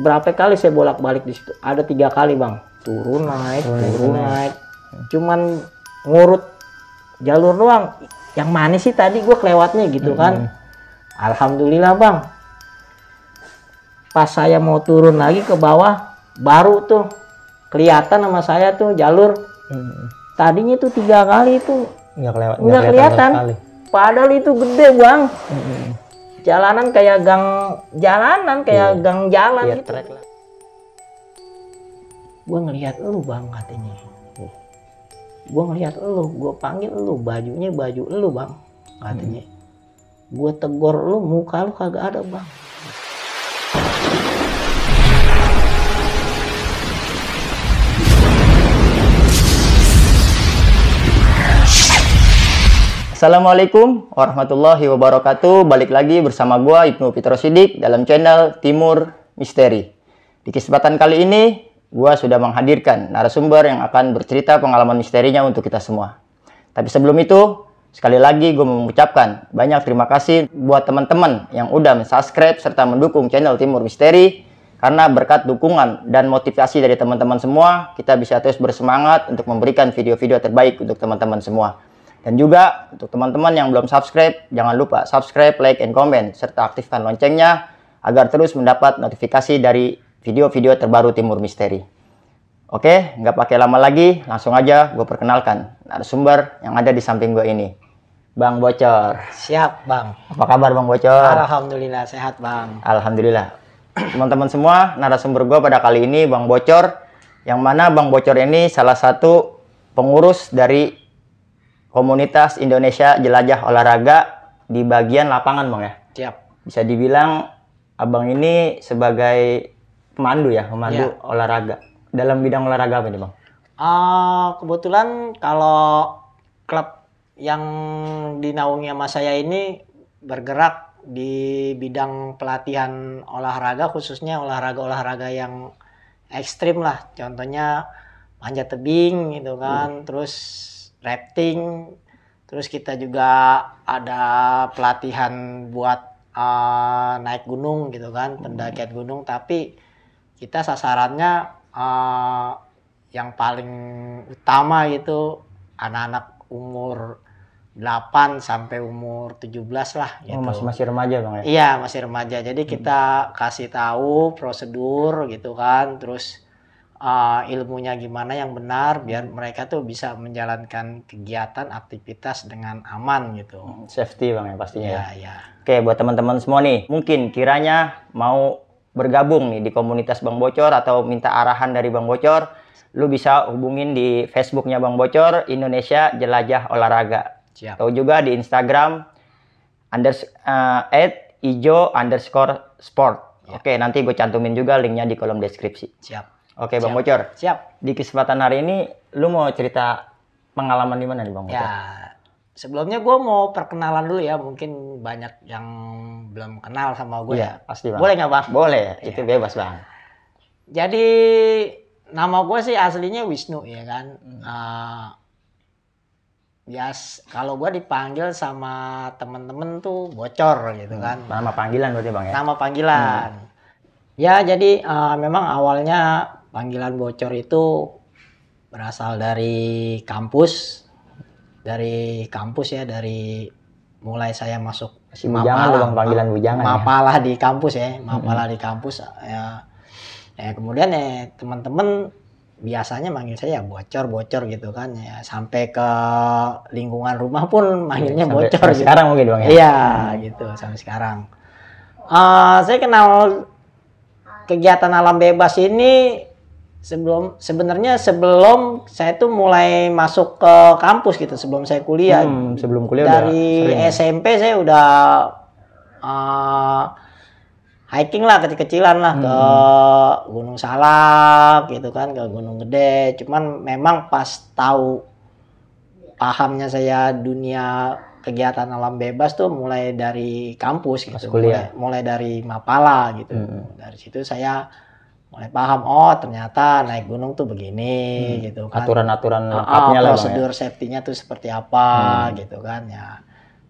Berapa kali saya bolak-balik di situ? Ada 3 kali bang, turun naik, turun naik. Cuman ngurut jalur doang. Yang mana sih tadi gue kelewatnya gitu kan? Alhamdulillah bang. Pas saya mau turun lagi ke bawah, baru tuh kelihatan sama saya tuh jalur. Tadinya tuh 3 kali itu nggak kelihatan. Padahal itu gede bang. Jalanan kayak gang jalan iya, gitu. Gue ngelihat lu bang katanya. Gue ngelihat lu, gue panggil lu, bajunya baju lu bang katanya. Gue tegur lu, muka lu kagak ada bang. Assalamualaikum warahmatullahi wabarakatuh. Balik lagi bersama gua Ibnu Fitro Sidik dalam channel Timur Misteri. Di kesempatan kali ini gua sudah menghadirkan narasumber yang akan bercerita pengalaman misterinya untuk kita semua. Tapi sebelum itu, sekali lagi gua mengucapkan banyak terima kasih buat teman-teman yang udah subscribe serta mendukung channel Timur Misteri. Karena berkat dukungan dan motivasi dari teman-teman semua, kita bisa terus bersemangat untuk memberikan video-video terbaik untuk teman-teman semua. Dan juga untuk teman-teman yang belum subscribe, jangan lupa subscribe, like, and comment, serta aktifkan loncengnya agar terus mendapat notifikasi dari video-video terbaru Timur Misteri. Oke, nggak pakai lama lagi, langsung aja gue perkenalkan narasumber yang ada di samping gue ini. Bang Bocor. Siap bang. Apa kabar Bang Bocor? Alhamdulillah sehat bang. Alhamdulillah. Teman-teman semua, narasumber gue pada kali ini Bang Bocor, yang mana Bang Bocor ini salah satu pengurus dari Komunitas Indonesia Jelajah Olahraga di bagian lapangan bang ya. Siap. Bisa dibilang abang ini sebagai pemandu ya, pemandu olahraga. Dalam bidang olahraga apa nih bang? Kebetulan kalau klub yang dinaungi sama saya ini bergerak di bidang pelatihan olahraga, khususnya olahraga-olahraga yang ekstrim lah. Contohnya panjat tebing gitu kan, terus rafting, terus kita juga ada pelatihan buat naik gunung gitu kan, pendakian gunung. Tapi kita sasarannya yang paling utama itu anak-anak umur 8 sampai umur 17 lah gitu. Masih remaja bang ya? Iya masih remaja, jadi kita kasih tahu prosedur gitu kan, terus ilmunya gimana yang benar biar mereka tuh bisa menjalankan kegiatan aktivitas dengan aman gitu. Safety bang ya pastinya. Ya. Oke, buat teman-teman semua nih, mungkin kiranya mau bergabung nih di komunitas Bang Bocor atau minta arahan dari Bang Bocor, lu bisa hubungin di Facebooknya Bang Bocor, Indonesia Jelajah Olahraga. Siap. Atau juga di Instagram @ijo_sport. Ya. Oke, nanti gue cantumin juga linknya di kolom deskripsi. Siap. Oke, Bang Bocor. Siap. Di kesempatan hari ini, lu mau cerita pengalaman di mana nih, Bang Bocor? Ya, sebelumnya gue mau perkenalan dulu ya. Mungkin banyak yang belum kenal sama gue ya. Pasti, Bang. Boleh nggak, Bang? Boleh, itu bebas, Bang. Jadi, nama gue sih aslinya Wisnu ya kan. Kalau gue dipanggil sama temen-temen tuh Bocor gitu kan. Nama panggilan berarti, Bang ya? Nama panggilan. Ya, jadi memang awalnya panggilan Bocor itu berasal dari kampus. Dari mulai saya masuk Bujangan Bang, panggilan bujangan. Mapalah ya? Di kampus ya, Mapalah di kampus ya. Kemudian teman-teman biasanya manggil saya Bocor gitu kan ya, sampai ke lingkungan rumah pun manggilnya Bocor gitu. Sekarang mungkin Bang ya? Iya, gitu sampai sekarang. Saya kenal kegiatan alam bebas ini sebenarnya sebelum saya tuh mulai masuk ke kampus gitu, sebelum saya kuliah. Sebelum kuliah dari udah SMP saya udah hiking lah kecil-kecilan lah ke Gunung Salak gitu kan, ke Gunung Gede. Cuman memang pas tahu pahamnya saya dunia kegiatan alam bebas tuh mulai dari kampus gitu, mulai dari Mapala gitu. Dari situ saya mulai paham, oh ternyata naik gunung tuh begini gitu kan. Aturan-aturan lengkapnya lah, prosedur safety-nya tuh seperti apa gitu kan ya.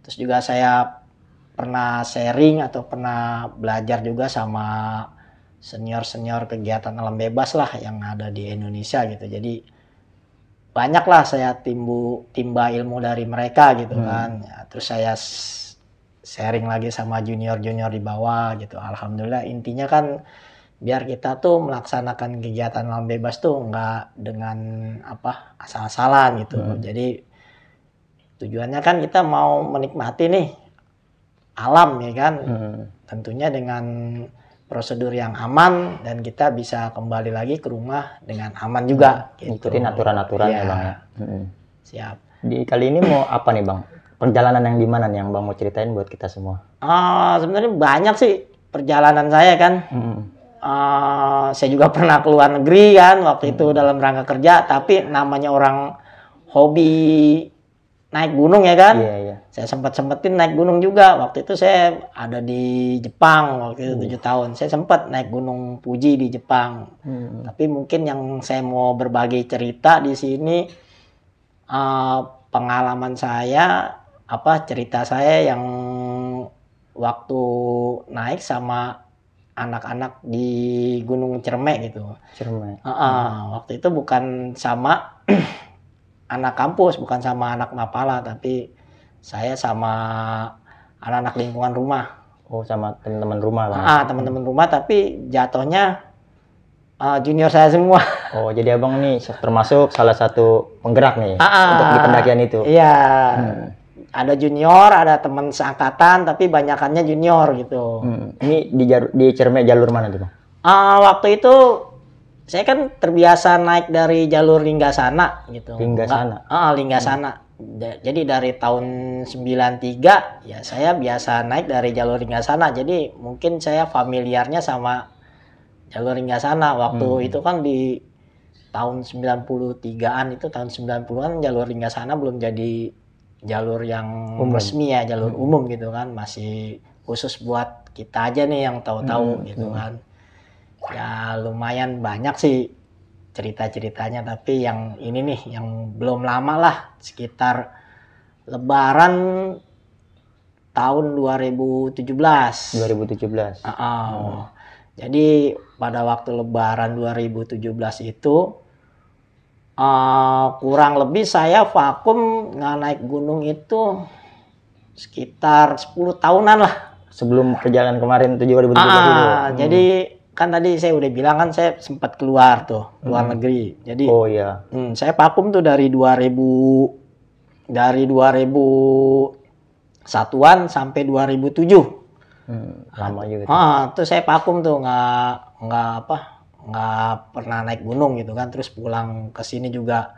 Terus juga saya pernah sharing atau pernah belajar juga sama senior kegiatan alam bebas lah yang ada di Indonesia gitu. Jadi banyak lah saya timba ilmu dari mereka gitu kan. Ya, terus saya sharing lagi sama junior di bawah gitu. Alhamdulillah, intinya kan biar kita tuh melaksanakan kegiatan alam bebas tuh nggak dengan asal-asalan gitu. Jadi tujuannya kan kita mau menikmati nih alam ya kan. Tentunya dengan prosedur yang aman dan kita bisa kembali lagi ke rumah dengan aman juga. Gitu. Ikutin aturan-aturannya ya. Bang ya. Siap. Di kali ini mau apa nih Bang? Perjalanan yang di mana nih yang Bang mau ceritain buat kita semua? Sebenarnya banyak sih perjalanan saya kan. Saya juga pernah keluar negeri kan waktu itu dalam rangka kerja. Tapi namanya orang hobi naik gunung ya kan. Iya. Saya sempetin naik gunung juga. Waktu itu saya ada di Jepang waktu itu 7 tahun. Saya sempat naik gunung Fuji di Jepang. Tapi mungkin yang saya mau berbagi cerita di sini pengalaman saya, cerita saya yang waktu naik sama anak-anak di Gunung Ciremai gitu. Waktu itu bukan sama anak kampus, bukan sama anak Mapala, tapi saya sama anak-anak lingkungan rumah. Oh, sama teman-teman rumah Bang. Teman-teman rumah, tapi jatuhnya junior saya semua. Oh, jadi Abang nih termasuk salah satu penggerak nih untuk di pendakian itu. Iya. Ada junior, ada teman seangkatan, tapi banyakannya junior gitu. Ini di Ciremai jalur mana tuh Bang? Waktu itu saya kan terbiasa naik dari jalur Linggasana gitu. Linggasana? Linggasana. Jadi dari tahun 93 ya saya biasa naik dari jalur Linggasana. Jadi mungkin saya familiarnya sama jalur Linggasana. Waktu itu kan di tahun 93-an itu, tahun 90-an jalur Linggasana belum jadi jalur yang resmi ya, jalur umum gitu kan. Masih khusus buat kita aja nih yang tahu-tahu gitu kan. Ya lumayan banyak sih cerita-ceritanya, tapi yang ini nih yang belum lama lah, sekitar Lebaran tahun 2017. Jadi pada waktu Lebaran 2017 itu kurang lebih saya vakum nggak naik gunung itu sekitar 10 tahunan lah. Sebelum perjalanan kemarin 2017 itu. Jadi kan tadi saya udah bilang kan saya sempat keluar tuh, luar negeri. Jadi saya vakum tuh dari 2001-an sampai 2007. Lama juga. Tuh saya vakum tuh nggak pernah naik gunung gitu kan. Terus pulang ke sini juga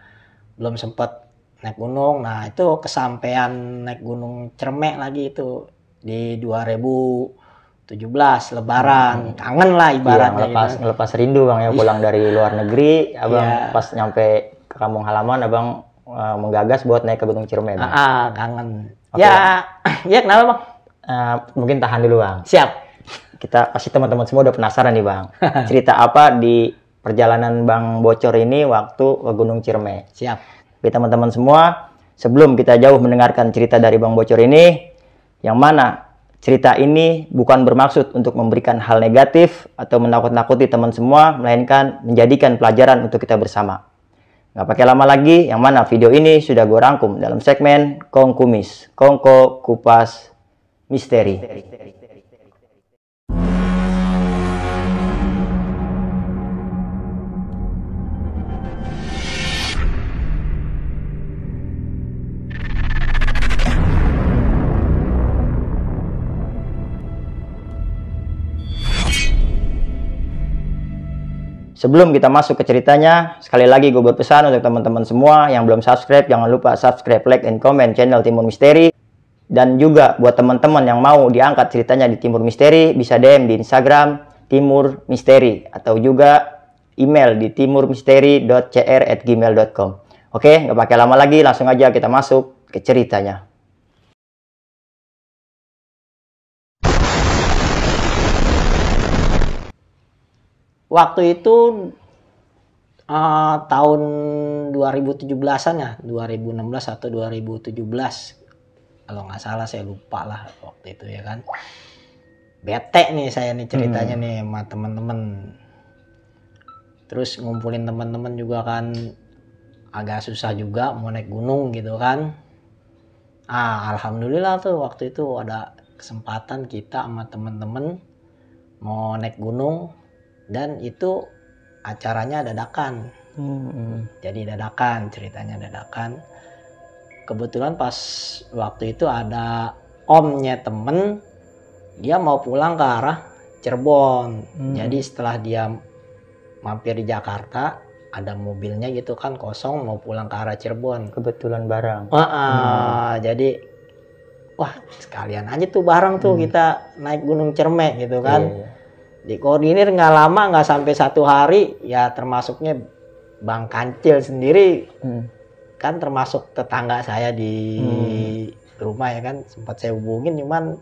belum sempat naik gunung. Nah, itu kesampaian naik gunung Ciremai lagi itu di 2017 Lebaran. Kangen lah ibaratnya gitu. Ngelepas rindu Bang ya, pulang dari luar negeri, Abang pas nyampe ke kampung halaman Abang menggagas buat naik ke Gunung Ciremai. Kangen. Ya kenapa Bang? Mungkin tahan dulu Bang. Siap. Kita pasti teman-teman semua udah penasaran nih Bang. Cerita apa di perjalanan Bang Bocor ini waktu ke Gunung Ciremai? Siap. Oke teman-teman semua, sebelum kita jauh mendengarkan cerita dari Bang Bocor ini, yang mana cerita ini bukan bermaksud untuk memberikan hal negatif atau menakut-nakuti teman semua, melainkan menjadikan pelajaran untuk kita bersama. Nggak pakai lama lagi, yang mana video ini sudah gue rangkum dalam segmen Kongkumis, Kongko Kupas Misteri. Sebelum kita masuk ke ceritanya, sekali lagi gue berpesan untuk teman-teman semua yang belum subscribe, jangan lupa subscribe, like, and comment channel Timur Misteri. Dan juga buat teman-teman yang mau diangkat ceritanya di Timur Misteri, bisa DM di Instagram Timur Misteri atau juga email di timurmisteri.cr@gmail.com. Oke, nggak pakai lama lagi, langsung aja kita masuk ke ceritanya. Waktu itu tahun 2017-an ya, 2016 atau 2017. Kalau nggak salah saya lupa lah waktu itu ya kan. bete nih saya nih ceritanya nih sama teman-teman. Terus ngumpulin teman-teman juga kan agak susah juga mau naik gunung gitu kan. Alhamdulillah tuh waktu itu ada kesempatan kita sama teman-teman mau naik gunung, dan itu acaranya dadakan. Jadi dadakan, ceritanya dadakan. Kebetulan pas waktu itu ada omnya temen, dia mau pulang ke arah Cirebon. Jadi setelah dia mampir di Jakarta, ada mobilnya gitu kan kosong mau pulang ke arah Cirebon. Kebetulan bareng. Jadi wah sekalian aja tuh bareng tuh kita naik Gunung Cermek gitu kan. Dikoordinir nggak lama, nggak sampai 1 hari ya, termasuknya Bang Kancil sendiri kan termasuk tetangga saya di rumah ya kan, sempat saya hubungin cuman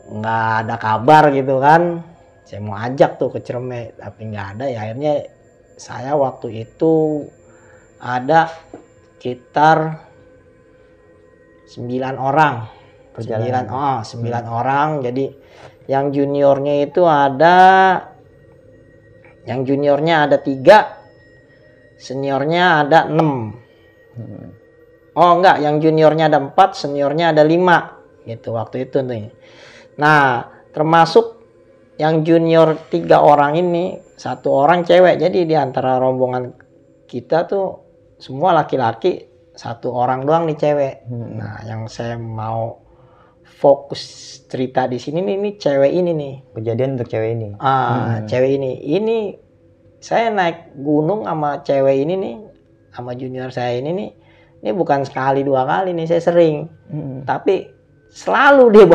nggak ada kabar gitu kan. Saya mau ajak tuh ke Cermek tapi nggak ada ya. Akhirnya saya waktu itu ada sekitar 9 orang. 9 orang. Jadi yang juniornya itu ada 3, seniornya ada 6. Oh enggak, yang juniornya ada 4, seniornya ada 5 gitu waktu itu nih. Nah, termasuk yang junior 3 orang ini 1 orang cewek. Jadi di antara rombongan kita tuh semua laki-laki, 1 orang doang nih cewek. Nah, yang saya mau fokus cerita di sini nih cewek ini nih. Kejadian untuk cewek ini. Cewek ini. Ini saya naik gunung sama cewek ini nih, sama junior saya ini nih. Ini bukan sekali 2 kali nih, saya sering. Tapi selalu dia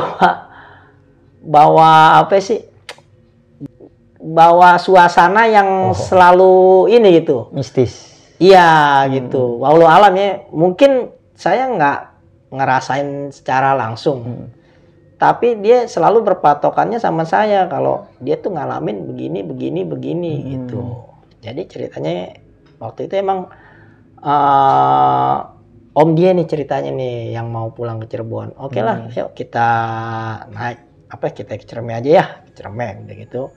bawa apa sih? Bawa suasana yang selalu ini gitu. Mistis. Iya gitu. Wallahu alam ya. Mungkin saya nggak ngerasain secara langsung. Tapi dia selalu berpatokannya sama saya kalau dia tuh ngalamin begini gitu. Jadi ceritanya waktu itu emang om dia nih ceritanya nih yang mau pulang ke Cirebon. Oke lah, yuk kita naik kita ke Cermek aja ya, ke Cermek gitu.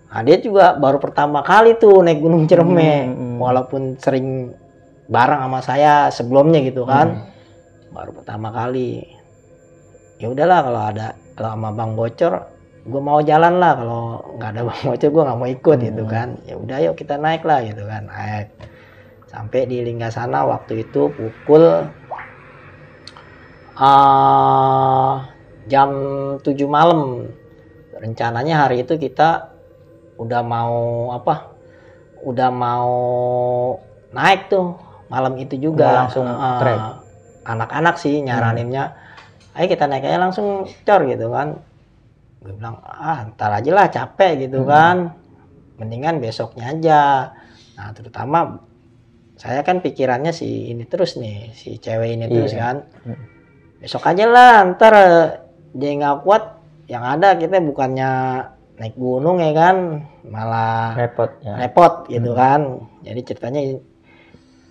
Nah, dia juga baru pertama kali tuh naik Gunung Cermek, walaupun sering bareng sama saya sebelumnya gitu kan. Baru pertama kali. Ya udahlah kalau sama Bang Bocor, gue mau jalan lah. Kalau nggak ada Bang Bocor, gue nggak mau ikut gitu kan. Ya udah yuk kita naik lah gitu kan. Naik sampai di Linggasana waktu itu pukul jam 7 malam. Rencananya hari itu kita udah mau naik tuh malam itu juga. Langsung trek. Anak-anak sih nyaraninnya, ayo kita naik aja langsung cor gitu kan. Gue bilang ntar aja lah, capek gitu kan, mendingan besoknya aja. Nah terutama saya kan pikirannya si cewek ini terus kan. Besok aja lah, ntar dia nggak kuat, yang ada kita bukannya naik gunung ya kan, malah repot gitu kan. Jadi ceritanya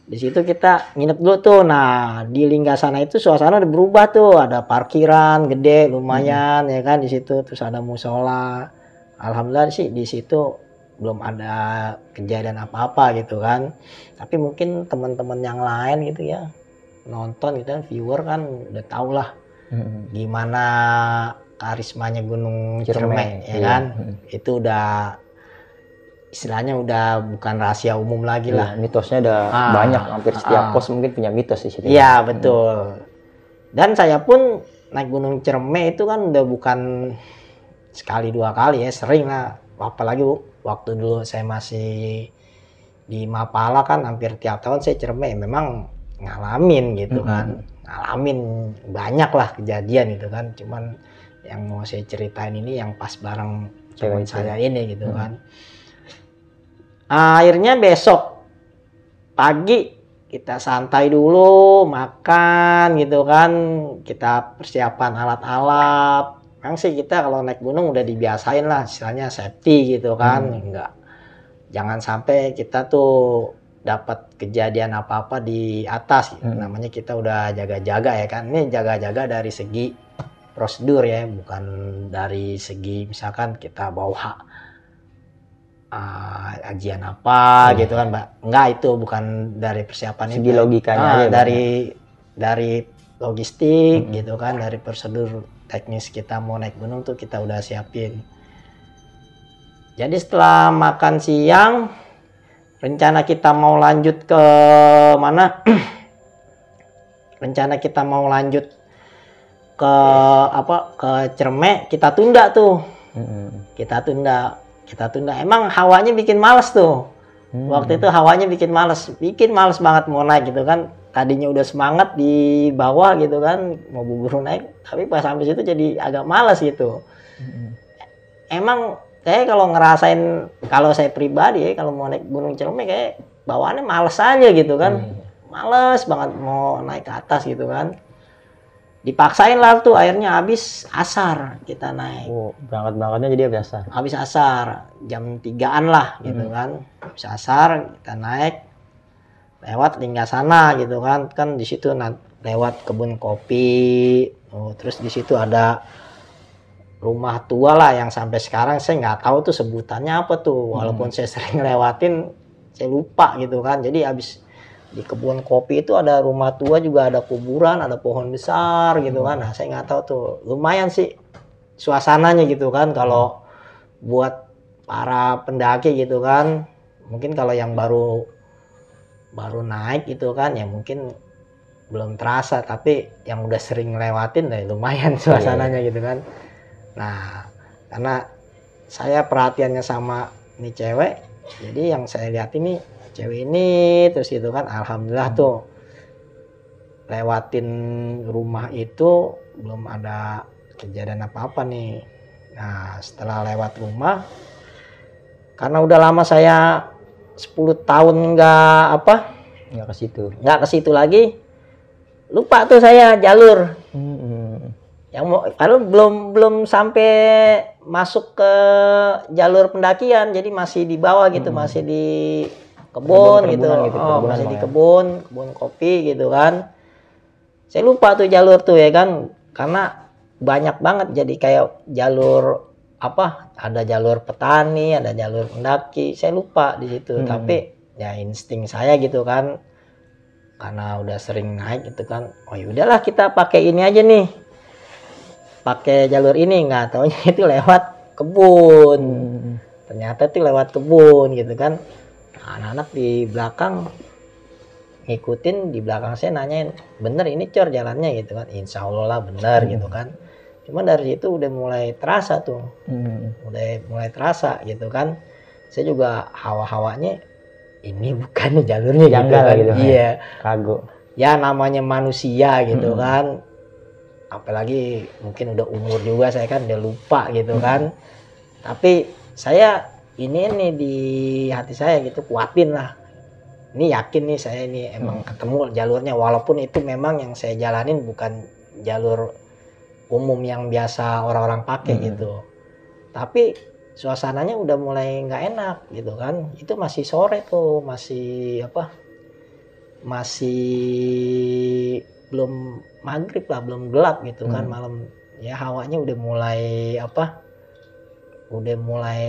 di situ kita nginep dulu tuh. Nah di Linggasana itu suasana udah berubah tuh, ada parkiran gede lumayan ya kan di situ, terus ada musola. Alhamdulillah sih di situ belum ada kejadian apa-apa gitu kan. Tapi mungkin teman-teman yang lain gitu ya, nonton gitu kan, viewer kan udah tau lah gimana karismanya Gunung Cermek ya kan. Itu udah istilahnya udah bukan rahasia umum lagi lah. Mitosnya udah banyak, hampir setiap pos mungkin punya mitos di situ. Iya betul. Dan saya pun naik Gunung Cermek itu kan udah bukan sekali 2 kali ya, sering lah. Apalagi waktu dulu saya masih di Mapala kan hampir tiap tahun saya Cermek, memang ngalamin gitu kan. Ngalamin banyak lah kejadian gitu kan. Cuman yang mau saya ceritain ini yang pas bareng teman saya ini gitu kan. Akhirnya besok pagi kita santai dulu, makan gitu kan, kita persiapan alat-alat. Memang sih kita kalau naik gunung udah dibiasain lah, istilahnya safety gitu kan. Jangan sampai kita tuh dapat kejadian apa-apa di atas gitu. Namanya kita udah jaga-jaga ya kan. Ini jaga-jaga dari segi prosedur ya, bukan dari segi misalkan kita bawa ajian apa gitu kan, Mbak. Enggak, itu bukan dari persiapan Segi itu. logikanya aja, Bang. Dari logistik gitu kan, dari prosedur teknis kita mau naik gunung tuh kita udah siapin. Jadi setelah makan siang, rencana kita mau lanjut ke mana? Rencana kita mau lanjut ke ke Cermek, kita tunda tuh. Kita tunda. Emang hawanya bikin males tuh. Waktu itu hawanya bikin males banget mau naik gitu kan. Tadinya udah semangat di bawah gitu kan, mau buru-buru naik, tapi pas sampai situ jadi agak malas gitu. Emang saya kalau ngerasain, kalau saya pribadi ya, kalau mau naik Gunung Cermek kayak bawaannya males aja gitu kan. Males banget mau naik ke atas gitu kan. Dipaksain lah tuh, akhirnya habis asar kita naik. Berangkat-berangkatnya jadi biasa. Habis asar, jam 3-an lah gitu kan. Habis asar kita naik lewat Linggasana gitu kan. Kan di situ lewat kebun kopi. Terus di situ ada rumah tua lah yang sampai sekarang saya nggak tahu tuh sebutannya apa tuh. Walaupun saya sering lewatin, saya lupa gitu kan. Jadi habis di kebun kopi itu ada rumah tua juga, ada kuburan, ada pohon besar gitu kan. Nah, saya nggak tahu tuh. Lumayan sih suasananya gitu kan, kalau buat para pendaki gitu kan. Mungkin kalau yang baru naik gitu kan ya mungkin belum terasa, tapi yang udah sering lewatin ya lumayan suasananya gitu kan. Nah, karena saya perhatiannya sama nih cewek, jadi yang saya lihat ini cewek ini terus gitu kan. Alhamdulillah tuh lewatin rumah itu belum ada kejadian apa-apa nih. Nah, setelah lewat rumah, karena udah lama saya 10 tahun nggak ke situ lagi, lupa tuh saya jalur. Yang mau, padahal belum sampai masuk ke jalur pendakian, jadi masih di bawah gitu, masih di kebun gitu. Masih di kebun kopi gitu kan. Saya lupa tuh jalur tuh ya kan, karena banyak banget jadi kayak jalur ada jalur petani, ada jalur pendaki, saya lupa di situ. Tapi ya insting saya gitu kan, karena udah sering naik gitu kan, oh ya udahlah kita pakai ini aja nih, pakai jalur ini. Nggak taunya itu lewat kebun. Ternyata itu lewat kebun gitu kan. Nah, anak-anak di belakang ngikutin, di belakang saya nanyain, bener ini Cor jalannya gitu kan. Insya Allah lah bener gitu kan. Cuma dari situ udah mulai terasa tuh, udah mulai terasa gitu kan. Saya juga hawa-hawanya ini bukan jalurnya gitu kan. Gitu, iya, kagok ya namanya manusia gitu kan. Apalagi mungkin udah umur juga saya kan, udah lupa gitu kan. Tapi saya ini di hati saya gitu, kuatin lah, ini yakin nih saya ini emang ketemu jalurnya, walaupun itu memang yang saya jalanin bukan jalur umum yang biasa orang-orang pakai gitu. Tapi suasananya udah mulai nggak enak gitu kan. Itu masih sore tuh, masih belum maghrib lah, belum gelap gitu kan, malam ya. Hawanya udah mulai udah mulai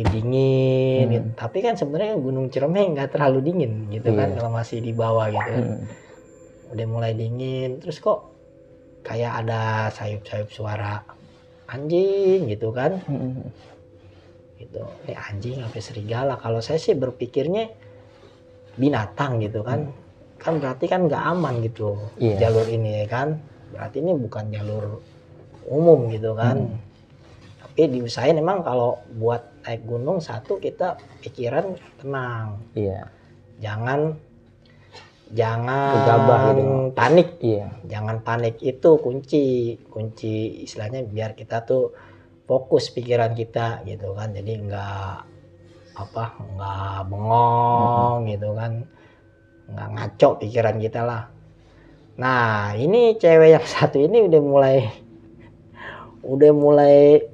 dingin gitu. Tapi kan sebenarnya Gunung Ciremai nggak terlalu dingin gitu kan, kalau masih di bawah gitu kan. Udah mulai dingin, terus kok kayak ada sayup-sayup suara anjing gitu kan. Gitu, ini anjing apa serigala. Kalau saya sih berpikirnya binatang gitu kan. Kan berarti kan nggak aman gitu jalur ini ya kan. Berarti ini bukan jalur umum gitu kan. Tapi diusahain emang kalau buat naik gunung, satu kita pikiran tenang. Jangan gegabah gitu, panik. Jangan panik, itu kunci istilahnya biar kita tuh fokus pikiran kita gitu kan. Jadi nggak bengong gitu kan, nggak ngaco pikiran kita lah. Nah, ini cewek yang satu ini udah mulai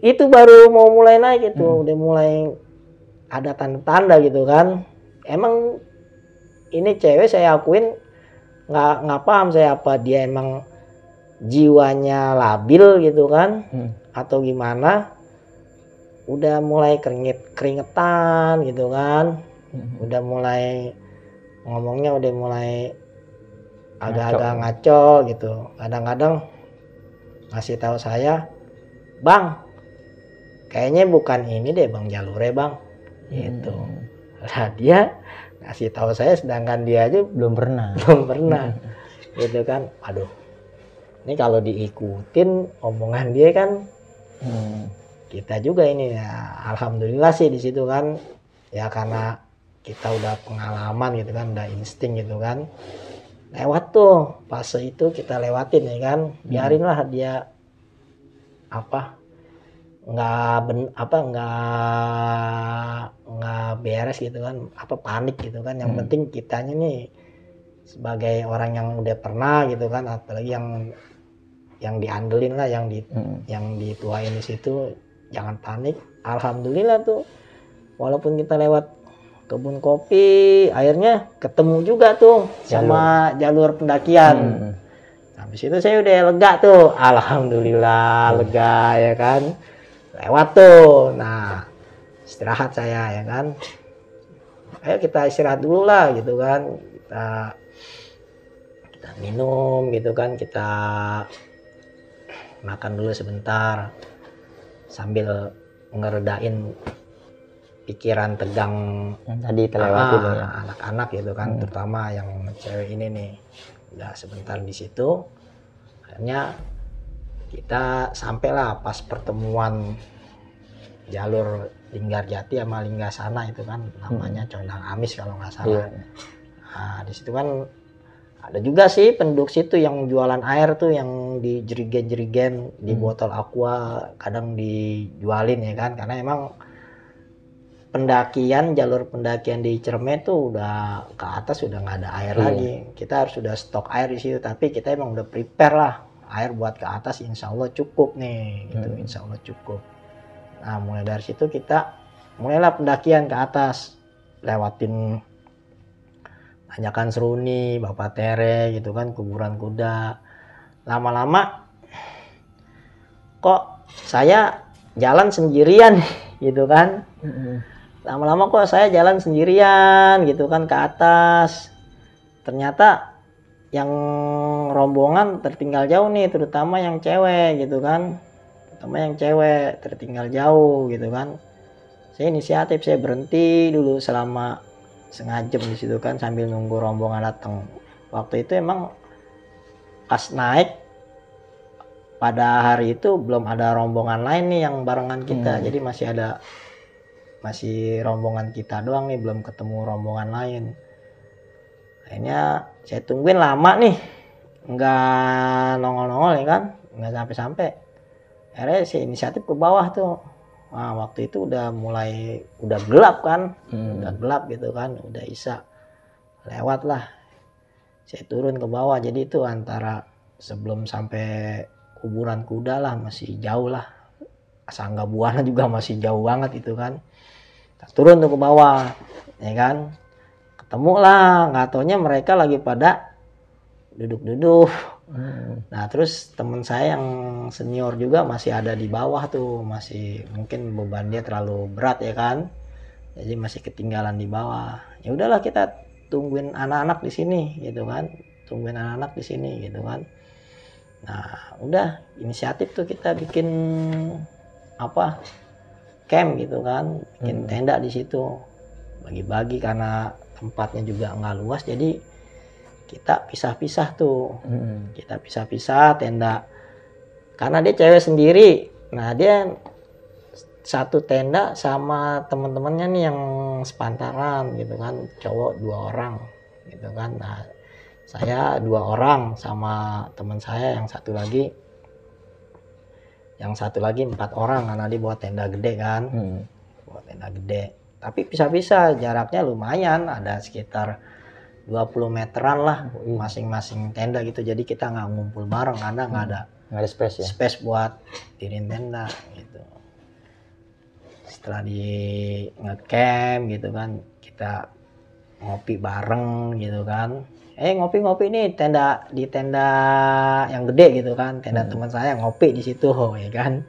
itu baru mau mulai naik itu, udah mulai ada tanda-tanda gitu kan. Emang ini cewek saya akuin nggak paham saya apa dia emang jiwanya labil gitu kan, atau gimana, udah mulai keringetan gitu kan, udah mulai ngomongnya udah mulai agak-agak ngaco gitu. Kadang-kadang ngasih tahu saya, "Bang, kayaknya bukan ini deh Bang jalurnya Bang," gitu. Lah dia ngasih tahu saya sedangkan dia aja belum pernah. Gitu kan. Aduh, ini kalau diikutin omongan dia kan kita juga ini ya, alhamdulillah sih di situ kan ya, karena kita udah pengalaman gitu kan, udah insting gitu kan, lewat tuh fase itu kita lewatin ya kan, biarinlah dia nggak beres gitu kan, panik gitu kan. Yang penting kitanya nih sebagai orang yang udah pernah gitu kan, apalagi yang diandelin lah, yang dituain di situ, jangan panik. Alhamdulillah tuh, walaupun kita lewat kebun kopi, akhirnya ketemu juga tuh sama jalur pendakian. Habis itu saya udah lega tuh, alhamdulillah lega ya kan, lewat tuh. Nah, istirahat saya ya kan, ayo kita istirahat dulu lah gitu kan, kita minum gitu kan, kita makan dulu sebentar sambil ngeredain pikiran tegang yang tadi terlewati ya, anak-anak gitu kan, terutama yang cewek ini nih. Udah sebentar di situ, akhirnya kita sampailah pas pertemuan jalur Linggarjati sama Linggasana itu kan, namanya Condang Amis kalau nggak salah. Nah, di situ kan ada juga sih penduduk situ yang jualan air tuh, yang di jerigen-jerigen, di botol aqua, kadang dijualin ya kan, karena emang jalur pendakian di Ciremai tuh udah ke atas, udah nggak ada air lagi. Kita harus sudah stok air di situ, tapi kita emang udah prepare lah air buat ke atas, insya Allah cukup nih gitu, insya Allah cukup. Nah, mulai dari situ kita mulailah pendakian ke atas, lewatin Tanjakan Seruni, Bapak Tere gitu kan, kuburan kuda. Lama-lama kok saya jalan sendirian gitu kan. Lama-lama kok saya jalan sendirian gitu kan ke atas. Ternyata yang rombongan tertinggal jauh nih, terutama yang cewek gitu kan. Terutama yang cewek tertinggal jauh gitu kan. Saya inisiatif, saya berhenti dulu selama setengah jam di situ kan, sambil nunggu rombongan datang. Waktu itu emang pas naik pada hari itu belum ada rombongan lain nih yang barengan kita. Jadi masih rombongan kita doang nih, belum ketemu rombongan lain. Akhirnya saya tungguin lama nih, nggak nongol-nongol ya kan, nggak sampai-sampai. Akhirnya saya inisiatif ke bawah tuh. Nah, waktu itu udah gelap kan, udah gelap gitu kan, udah isya lewat lah. Saya turun ke bawah, jadi itu antara sebelum sampai kuburan kuda lah, masih jauh lah. Sangga Buana juga masih jauh banget itu kan. Kita turun tuh ke bawah, ya kan. Ketemu lah, nggak taunya mereka lagi pada duduk-duduk. Nah, terus teman saya yang senior juga masih ada di bawah tuh, masih mungkin beban dia terlalu berat ya kan, jadi masih ketinggalan di bawah. Ya udahlah, kita tungguin anak-anak di sini gitu kan, Nah, udah inisiatif tuh kita bikin camp gitu kan, bikin tenda di situ, bagi-bagi karena tempatnya juga nggak luas, jadi kita pisah-pisah tuh. Kita pisah-pisah tenda. Karena dia cewek sendiri. Nah, dia satu tenda sama teman-temannya nih yang sepantaran gitu kan, cowok 2 orang gitu kan. Nah, saya 2 orang sama teman saya yang satu lagi 4 orang, karena dia bawa tenda gede kan. Bawa tenda gede. Tapi pisah-pisah, jaraknya lumayan, ada sekitar 20 meteran lah masing-masing tenda gitu. Jadi kita nggak ngumpul bareng karena nggak ada space ya, space buat diriin tenda gitu. Setelah di ngecamp gitu kan, kita ngopi bareng gitu kan. Ngopi-ngopi nih di tenda yang gede gitu kan, tenda teman saya, ngopi di situ ya kan.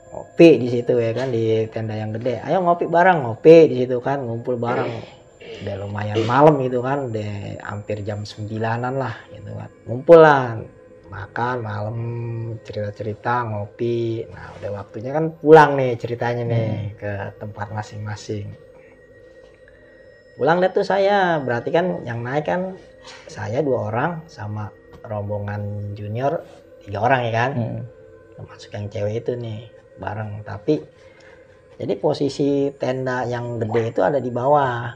Ngopi di situ ya kan, di tenda yang gede. Ayo ngopi bareng, ngopi di situ kan, ngumpul bareng. Udah lumayan malam gitu kan, udah hampir jam 9-an lah gitu kan. Ngumpul lah, makan malam, cerita-cerita, ngopi. Nah, udah waktunya kan pulang nih ceritanya nih ke tempat masing-masing. Pulang deh tuh saya, berarti kan yang naik kan saya 2 orang sama rombongan junior 3 orang ya kan. Termasuk yang cewek itu nih bareng. Tapi jadi posisi tenda yang gede itu ada di bawah.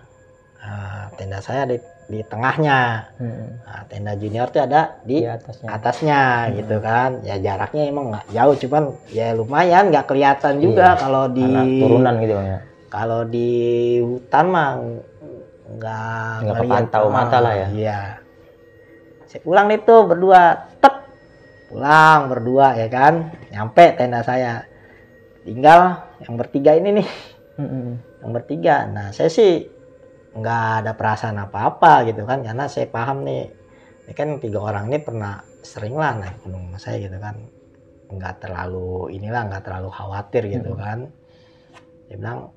Nah, tenda saya di tengahnya. Nah, tenda junior tuh ada di atasnya gitu kan. Ya jaraknya emang nggak jauh, cuman ya lumayan nggak kelihatan juga kalau di turunan gitu Bang ya. Kalau di hutan mah nggak kepantau mata lah ya. Iya. Saya pulang itu berdua, pulang berdua ya kan, nyampe tenda saya. Tinggal yang bertiga ini nih, yang bertiga. Nah saya sih nggak ada perasaan apa-apa gitu kan, karena saya paham nih, ini kan 3 orang ini pernah sering lah naik gunung sama saya gitu kan, nggak terlalu khawatir gitu kan. Dia bilang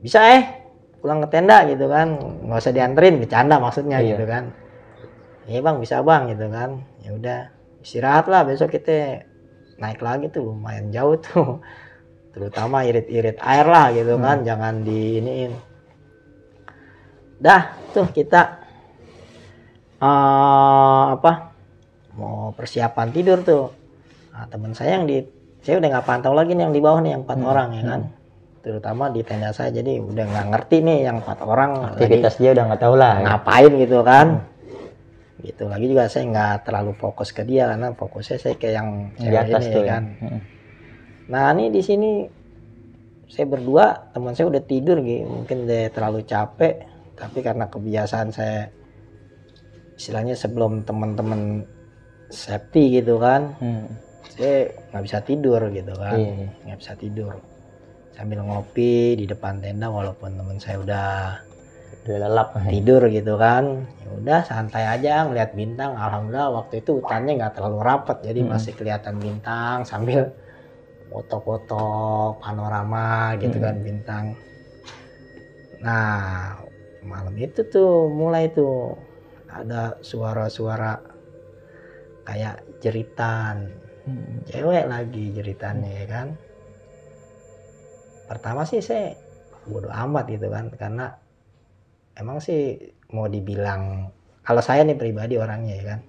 bisa pulang ke tenda gitu kan, nggak usah dianterin, bercanda maksudnya gitu kan. Iya bang, bisa bang gitu kan. Ya udah istirahat lah, besok kita naik lagi tuh lumayan jauh tuh, terutama irit-irit air lah gitu kan, jangan diiniin. Dah tuh kita mau persiapan tidur tuh. Nah, teman saya saya udah nggak pantau lagi nih yang di bawah nih, yang 4 orang ya kan, terutama di tenda saya. Jadi udah nggak ngerti nih yang 4 orang aktivitas dia udah nggak tahu lah ngapain gitu kan. Gitu lagi juga saya nggak terlalu fokus ke dia, karena fokusnya saya ke yang di atas ini tuh ya kan. Nah ini di sini saya berdua, teman saya udah tidur gitu, mungkin dia terlalu capek, tapi karena kebiasaan saya istilahnya sebelum teman-teman safety gitu kan, saya nggak bisa tidur gitu kan, nggak bisa tidur sambil ngopi di depan tenda, walaupun teman saya udah lelap tidur gitu kan. Ya udah santai aja ngeliat bintang. Alhamdulillah waktu itu hutannya nggak terlalu rapat, jadi masih kelihatan bintang sambil foto-foto panorama gitu kan bintang. Nah malam itu tuh mulai tuh ada suara-suara kayak jeritan cewek lagi jeritannya ya kan. Pertama sih saya bodo amat gitu kan, karena emang sih mau dibilang, kalau saya nih pribadi orangnya ya kan,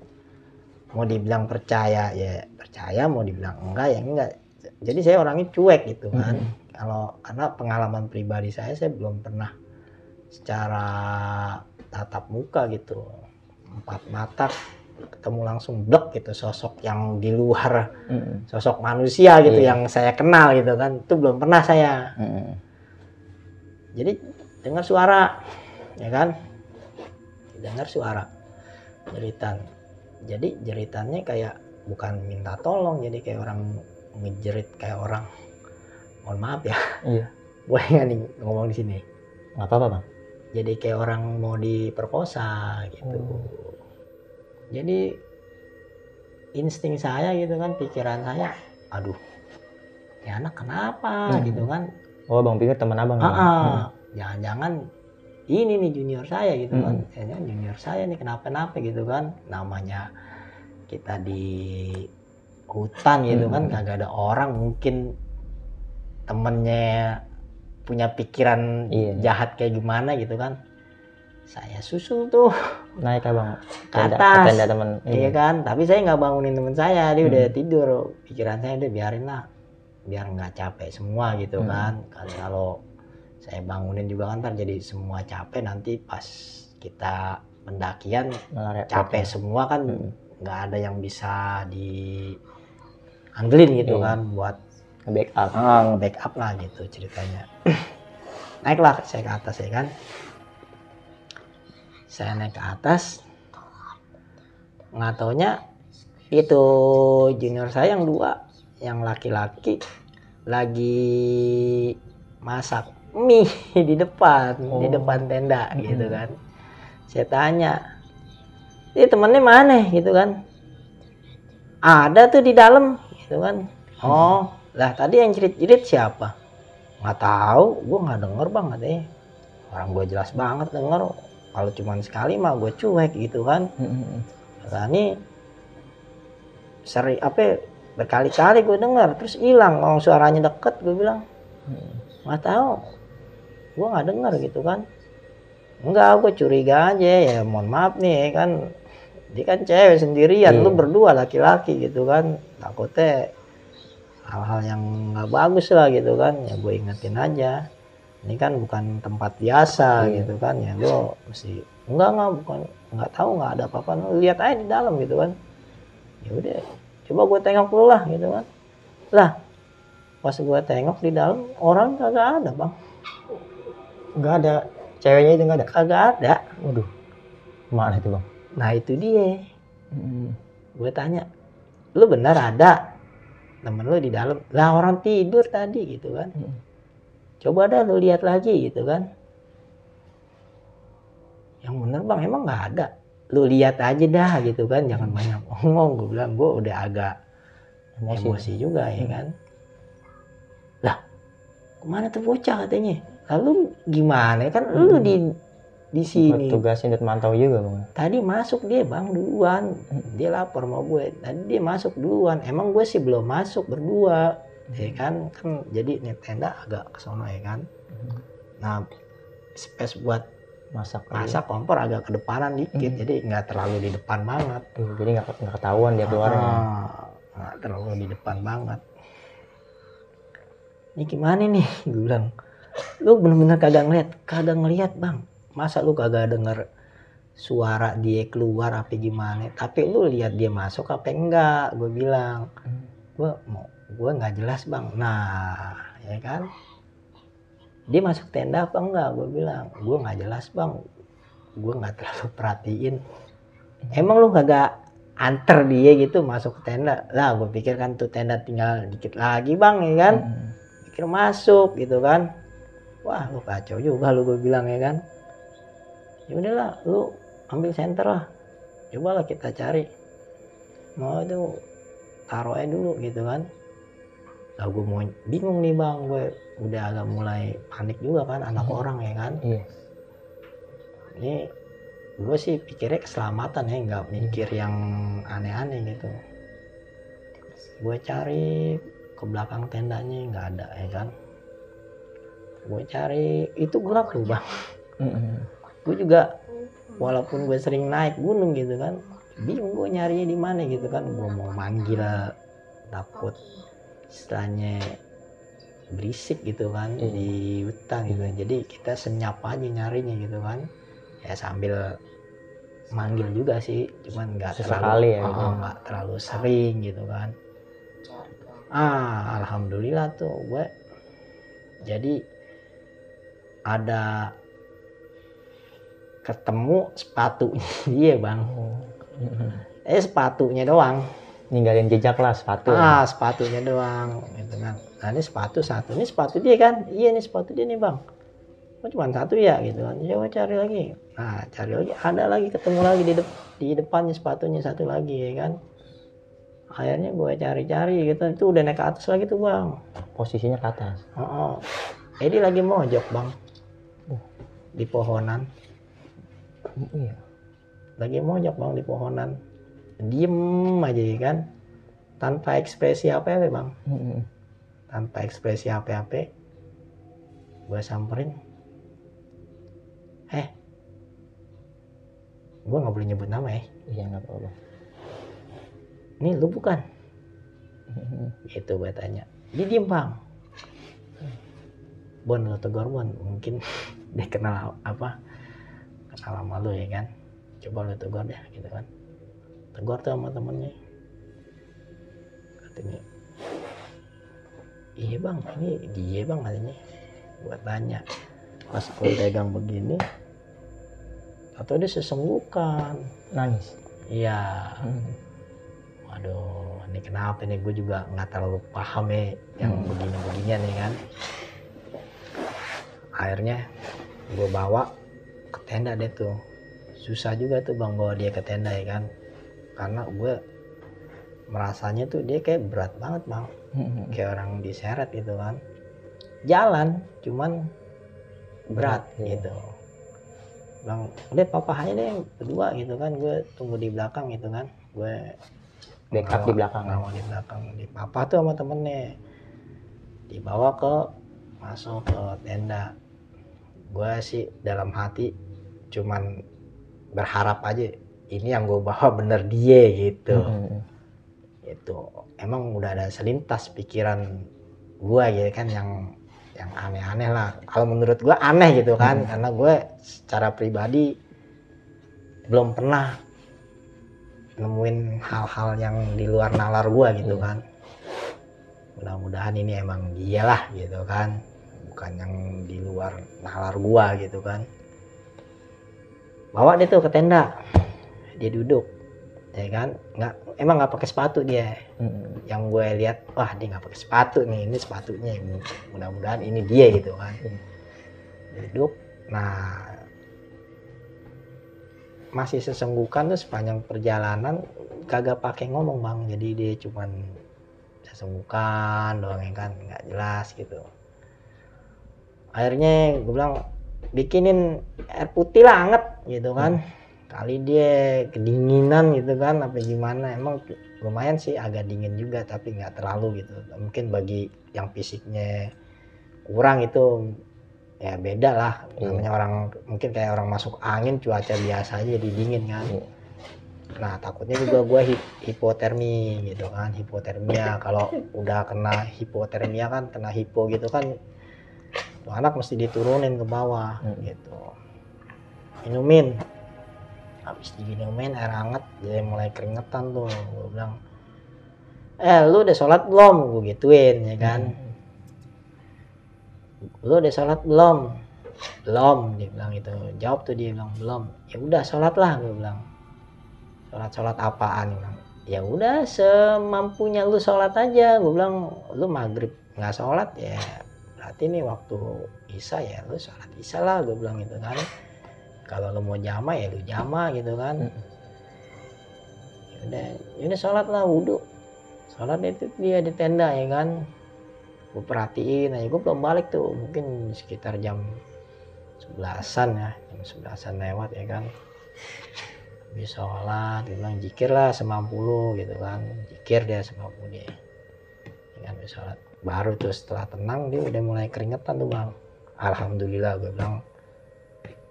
mau dibilang percaya ya percaya, mau dibilang enggak ya enggak. Jadi saya orangnya cuek gitu kan. Karena pengalaman pribadi saya belum pernah secara tatap muka gitu, 4 mata ketemu langsung blek gitu sosok yang di luar sosok manusia gitu yang saya kenal gitu kan, itu belum pernah saya. Jadi dengar suara ya kan, dengar suara jeritan. Jadi jeritannya kayak bukan minta tolong, jadi kayak orang ngejerit, kayak orang, mohon maaf ya, boleh nggak nih ngomong di sini? Nggak apa-apa bang. Jadi kayak orang mau diperkosa gitu. Jadi insting saya gitu kan, pikiran saya, aduh ya anak kenapa gitu kan. Oh bang pikir teman abang. Jangan-jangan ini nih junior saya gitu kan, kayaknya junior saya nih kenapa-napa gitu kan. Namanya kita di hutan gitu kan, kagak ada orang, mungkin temennya punya pikiran jahat kayak gimana gitu kan. Saya susul tuh naik abang ke atas, tenda temen iya kan. Tapi saya nggak bangunin teman saya, dia udah tidur. Pikiran saya udah biarin lah, biar nggak capek semua gitu kan. Kalau saya bangunin juga kan ntar jadi semua capek, nanti pas kita pendakian capek semua kan, nggak ada yang bisa diandelin gitu kan buat nge-backup. Nge-backup lah gitu ceritanya. Naiklah saya ke atas ya kan. Saya naik ke atas, nggak taunya itu junior saya yang 2, yang laki-laki lagi masak mie di depan tenda gitu kan. Saya tanya, temennya mana gitu kan? Ada tuh di dalam gitu kan. Oh lah tadi yang jerit-jerit siapa? Nggak tahu, gue nggak denger bang katanya. Orang gue jelas banget denger, kalau cuma sekali mah gue cuek gitu kan. Nah ini sering berkali-kali gue denger terus hilang. Oh suaranya deket, gue bilang nggak tahu, gue nggak denger gitu kan. Enggak, gue curiga aja ya, mohon maaf nih kan, dia kan cewek sendirian, lu berdua laki-laki gitu kan, takutnya hal-hal yang nggak bagus lah gitu kan. Ya gue ingetin aja, ini kan bukan tempat biasa gitu kan, ya gue mesti bukan, nggak tahu, nggak ada apa-apa, lu lihat aja di dalam gitu kan. Ya udah, coba gue tengok dulu lah gitu kan. Lah pas gue tengok di dalam orang kagak ada bang. Nggak ada, ceweknya itu nggak ada? Kagak ada. Waduh, mana itu bang? Nah itu dia. Gue tanya, lu benar ada temen lu di dalam? Lah orang tidur tadi gitu kan. Coba dah lu lihat lagi gitu kan. Yang bener bang, emang nggak ada. Lu lihat aja dah gitu kan, jangan banyak ngomong. Gue bilang, gue udah agak emosi juga ya kan. Lah kemana tuh bocah katanya? Lalu gimana kan lu di sini tugasin dan mantau juga bang. Tadi masuk dia bang duluan, dia lapor sama gue. Tadi dia masuk duluan. Emang gue sih belum masuk berdua, ya kan jadi nih tenda agak kesono ya kan. Nah space buat masak kompor agak kedepanan dikit, jadi nggak terlalu di depan banget. Jadi nggak ketahuan dia keluarnya. Nggak terlalu di depan banget. Ini gimana nih? Gue bilang, lu bener-bener kagak ngeliat bang. Masa lu kagak denger suara dia keluar apa gimana? Tapi lu lihat dia masuk apa enggak? Gue bilang, gue nggak jelas bang. Nah, ya kan? Dia masuk tenda apa enggak? Gue bilang, gue nggak jelas bang. Gue nggak terlalu perhatiin. Emang lu kagak anter dia gitu masuk ke tenda? Lah, gue pikir kan tuh tenda tinggal dikit lagi bang, ya kan? Pikir masuk gitu kan? Wah, lu kacau juga lu, gue bilang ya kan? Ya udahlah, lu ambil senter lah, cobalah kita cari. Mau itu taruh aja dulu gitu kan. Lah gue mau bingung nih bang, gue udah agak mulai panik juga kan, anak orang ya kan. Ini gue sih pikirnya keselamatan ya, nggak mikir yang aneh-aneh gitu. Gue cari ke belakang tendanya nggak ada ya kan. Gue cari, itu gelap loh bang. Gue juga walaupun gue sering naik gunung gitu kan, bingung gue nyarinya di mana gitu kan. Gue mau manggil takut istilahnya berisik gitu kan di hutan gitu. Jadi kita senyap aja nyarinya gitu kan. Ya sambil manggil juga sih, cuman nggak terlalu nggak terlalu sering gitu kan. Alhamdulillah tuh gue jadi ada ketemu sepatunya dia bang. Sepatunya doang, ninggalin jejak lah sepatu. Sepatunya doang gitu kan. Nah ini sepatu satu, ini sepatu dia kan. Iya ini sepatu dia nih bang. Kok cuma satu ya gitu kan. Coba cari lagi. Nah cari lagi, ada lagi, ketemu lagi di depannya sepatunya satu lagi ya kan. Akhirnya gue cari-cari gitu, itu udah naik ke atas lagi tuh bang. Posisinya ke atas. Dia lagi mojok bang, di pohonan. Lagi mojok bang di pohonan, diem aja ya kan, tanpa ekspresi apa-apa bang. Tanpa ekspresi apa-apa, gue samperin. Gue nggak boleh nyebut nama ya. Iya nggak apa-apa. Ini lu bukan? Itu gue tanya. Dia diem bang. Bon, lu tegur Bon, mungkin dia kenal sama lu ya kan. Coba lu tegur deh gitu kan. Tegur tuh sama temennya. Katanya, iya bang, ini dia bang katanya. Gue tanya, pas gue pegang begini, atau dia sesenggukan. Nangis? Iya. Waduh, ini kenapa nih, gue juga nggak terlalu paham ya yang begini-beginian nih kan. Akhirnya gue bawa ke tenda deh tuh. Susah juga tuh bang bawa dia ke tenda ya kan, karena gue merasanya tuh dia kayak berat banget bang, kayak orang diseret gitu kan. Jalan cuman berat gitu. Bang udah papa aja deh yang kedua gitu kan, gue tunggu di belakang gitu kan, gue backup di belakang. Ngawal di belakang. Di papa tuh sama temennya dibawa masuk ke tenda. Gue sih dalam hati cuman berharap aja ini yang gue bawa bener dia gitu. Itu emang udah ada selintas pikiran gue gitu kan yang aneh-aneh lah. Kalau menurut gue aneh gitu kan, karena gue secara pribadi belum pernah nemuin hal-hal yang di luar nalar gue gitu kan. Mudah-mudahan ini emang dia lah gitu kan, bukan yang di luar nalar gue gitu kan. Bawa dia tuh ke tenda, dia duduk ya kan, emang nggak pakai sepatu dia. Yang gue lihat, wah dia nggak pakai sepatu nih, ini sepatunya, mudah-mudahan ini dia gitu kan. Duduk, nah masih sesenggukan tuh sepanjang perjalanan kagak pakai ngomong bang, jadi dia cuman sesenggukan doang ya kan, nggak jelas gitu. Akhirnya gue bilang bikinin air putih lah anget gitu kan, kali dia kedinginan gitu kan apa gimana. Emang lumayan sih agak dingin juga tapi nggak terlalu gitu, mungkin bagi yang fisiknya kurang itu ya beda lah. Namanya orang mungkin kayak orang masuk angin, cuaca biasa aja jadi dingin kan. Nah takutnya juga gue hipotermi gitu kan, hipotermia. Kalau udah kena hipotermia kan, kena hipo gitu kan, tuh anak mesti diturunin ke bawah gitu. Minumin, habis diminumin air hangat dia mulai keringetan tuh. Gue bilang, lu udah sholat belum? Gue gituin ya kan. Lu udah sholat belum? Belum, dia bilang gitu. Jawab tuh dia bilang belum. Ya udah sholat lah, gue bilang. Sholat apaan? Dia bilang, ya udah semampunya lu sholat aja. Gue bilang, lu maghrib nggak sholat ya berarti nih waktu isya ya lu sholat isya lah, gue bilang gitu kan. Kalau lu mau jama ya lu jama gitu kan. Ya udah sholat lah, wudhu. Sholat itu dia di tenda ya kan. Gue perhatiin aja, gue belum balik tuh, mungkin sekitar jam 11-an ya, jam 11-an lewat ya kan. Habis sholat, dia bilang zikir lah semampu lu gitu kan. Zikir dia semampu dia ya kan. Habis sholat baru tuh setelah tenang dia udah mulai keringetan tuh bang. Alhamdulillah, gue bilang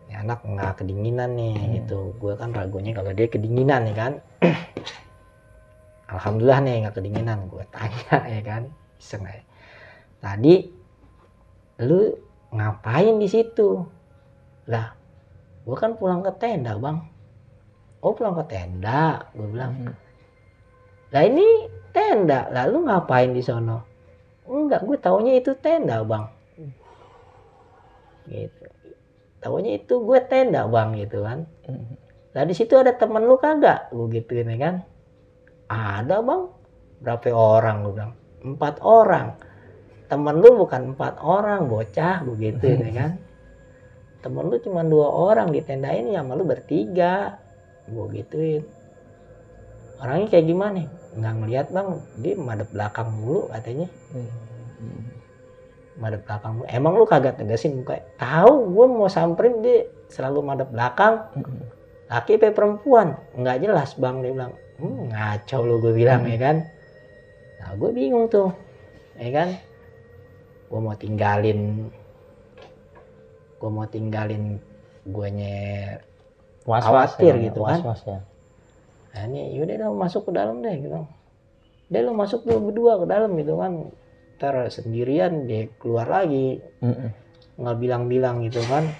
ini anak nggak kedinginan nih gitu. Gue kan ragunya kalau dia kedinginan ya kan. Alhamdulillah nih nggak kedinginan. Gue tanya ya kan, iseng ya, tadi lu ngapain di situ? Lah gue kan pulang ke tenda bang. Oh pulang ke tenda, gue bilang. Lah ini tenda, lalu ngapain di sono? Enggak, gue taunya itu tenda bang. Gitu. Taunya itu gue tenda bang gitu kan. Lah di situ ada temen lu kagak? Gue gituin ya kan. Ada bang. Berapa orang? Gue bilang 4 orang. Temen lu bukan 4 orang bocah, gue gituin ya kan. Temen lu cuma 2 orang di tenda ini, sama lu bertiga, gue gituin. Orangnya kayak gimana? Nggak ngeliat bang, dia madep belakang mulu katanya. Madep belakang mulu. Emang lu kagak tegasin muka? Tahu gue mau samperin dia selalu madep belakang. Laki apa perempuan? Nggak jelas bang, dia bilang. Ngaco lu, gue bilang ya kan. Nah gue bingung tuh ya kan. Gue mau tinggalin guanya khawatir gitu kan. Ya. Nah ini yaudah lu masuk ke dalam deh gitu. Dia lu masuk dulu berdua ke dalam gitu kan. Ntar sendirian dia keluar lagi. Nggak bilang-bilang gitu kan.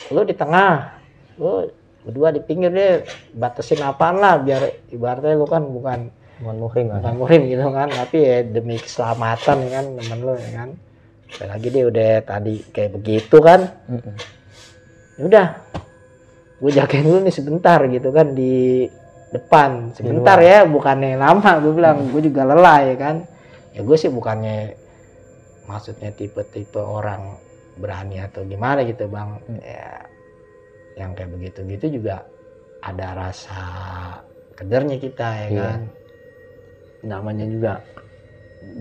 Lu di tengah, lu berdua di pinggir deh, batasin apaan lah biar ibaratnya lu kan bukan muhrim gitu kan, tapi ya demi keselamatan ya kan temen lu ya kan. Apalagi dia udah tadi kayak begitu kan. Udah, gue jagain dulu nih sebentar gitu kan di depan, sebentar ya, bukannya lama. Gue bilang gue juga lelah ya kan. Ya gue sih bukannya maksudnya tipe-tipe orang berani atau gimana gitu bang. Ya, yang kayak begitu-gitu juga ada rasa kedernya kita ya kan. Namanya juga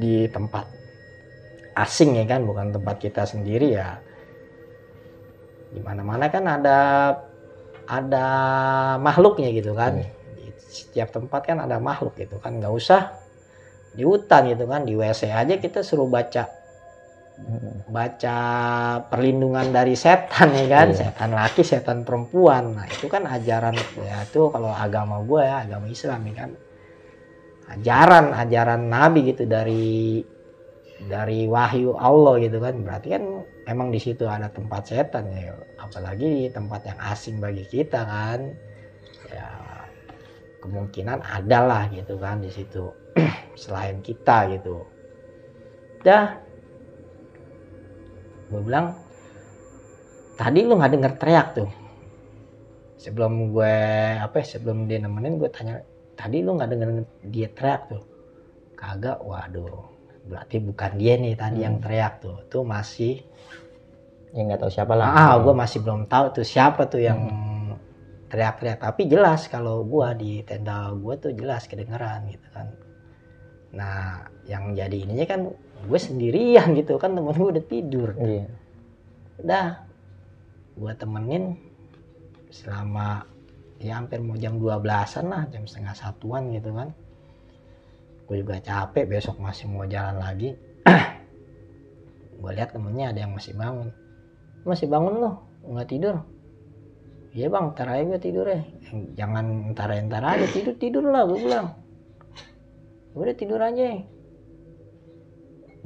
di tempat asing ya kan, bukan tempat kita sendiri ya. Di mana-mana kan ada makhluknya gitu kan. Di setiap tempat kan ada makhluk gitu kan, nggak usah di hutan gitu kan, di WC aja kita suruh baca perlindungan dari setan ya kan, setan laki, setan perempuan. Nah itu kan ajaran ya, itu kalau agama gue ya, agama Islam ya kan, ajaran Nabi gitu, dari wahyu Allah gitu kan. Berarti kan memang di situ ada tempat setan ya, apalagi di tempat yang asing bagi kita kan ya, kemungkinan ada lah gitu kan di situ selain kita gitu. Dah gue bilang, tadi lu nggak denger teriak tuh? Sebelum dia nemenin, gue tanya, tadi lu nggak denger dia teriak tuh? Kagak. Waduh, berarti bukan dia nih tadi yang teriak tuh. Tuh masih yang nggak tahu siapa lah. Gue masih belum tahu tuh siapa tuh yang teriak-teriak. Tapi jelas kalau gue di tenda gue tuh jelas kedengeran gitu kan. Nah yang jadi ininya kan gue sendirian gitu kan, temen gue udah tidur. Udah gue temenin selama ya hampir mau jam 12-an lah, jam setengah satuan gitu kan. Gue juga capek, besok masih mau jalan lagi. Gue lihat temennya ada yang masih bangun. Masih bangun loh, nggak tidur? Iya bang, ntar aja gue tidur ya. Jangan ntar aja, tidur lah gue bilang. Udah tidur aja.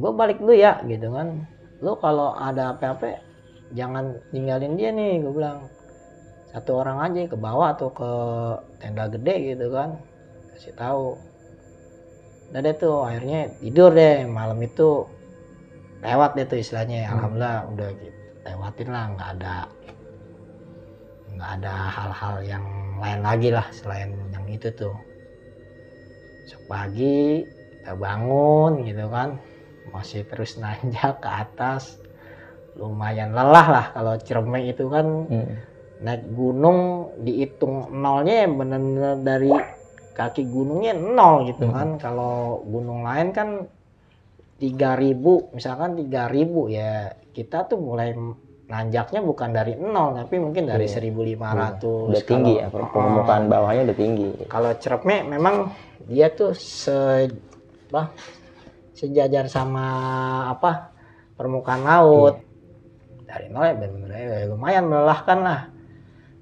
Gue balik dulu ya gitu kan. Lo kalau ada apa-apa jangan tinggalin dia nih, gue bilang. Satu orang aja ke bawah atau ke tenda gede gitu kan, kasih tahu. Udah deh tuh akhirnya tidur deh. Malam itu lewat deh tuh istilahnya. Alhamdulillah udah gitu lewatin lah, nggak ada hal-hal yang lain lagi lah selain yang itu tuh. Besok pagi kita bangun gitu kan, masih terus nanjak ke atas, lumayan lelah lah. Kalau Ciremai itu kan naik gunung dihitung nolnya bener-bener dari kaki gunungnya 0 gitu kan. Kalau gunung lain kan 3.000 misalkan 3.000 ya, kita tuh mulai nanjaknya bukan dari 0 tapi mungkin dari 1.500. Udah tinggi ya, permukaan bawahnya udah tinggi. Kalau Ciremai memang dia tuh sejajar sama permukaan laut. Dari 0 ya bener-bener lumayan melelahkan lah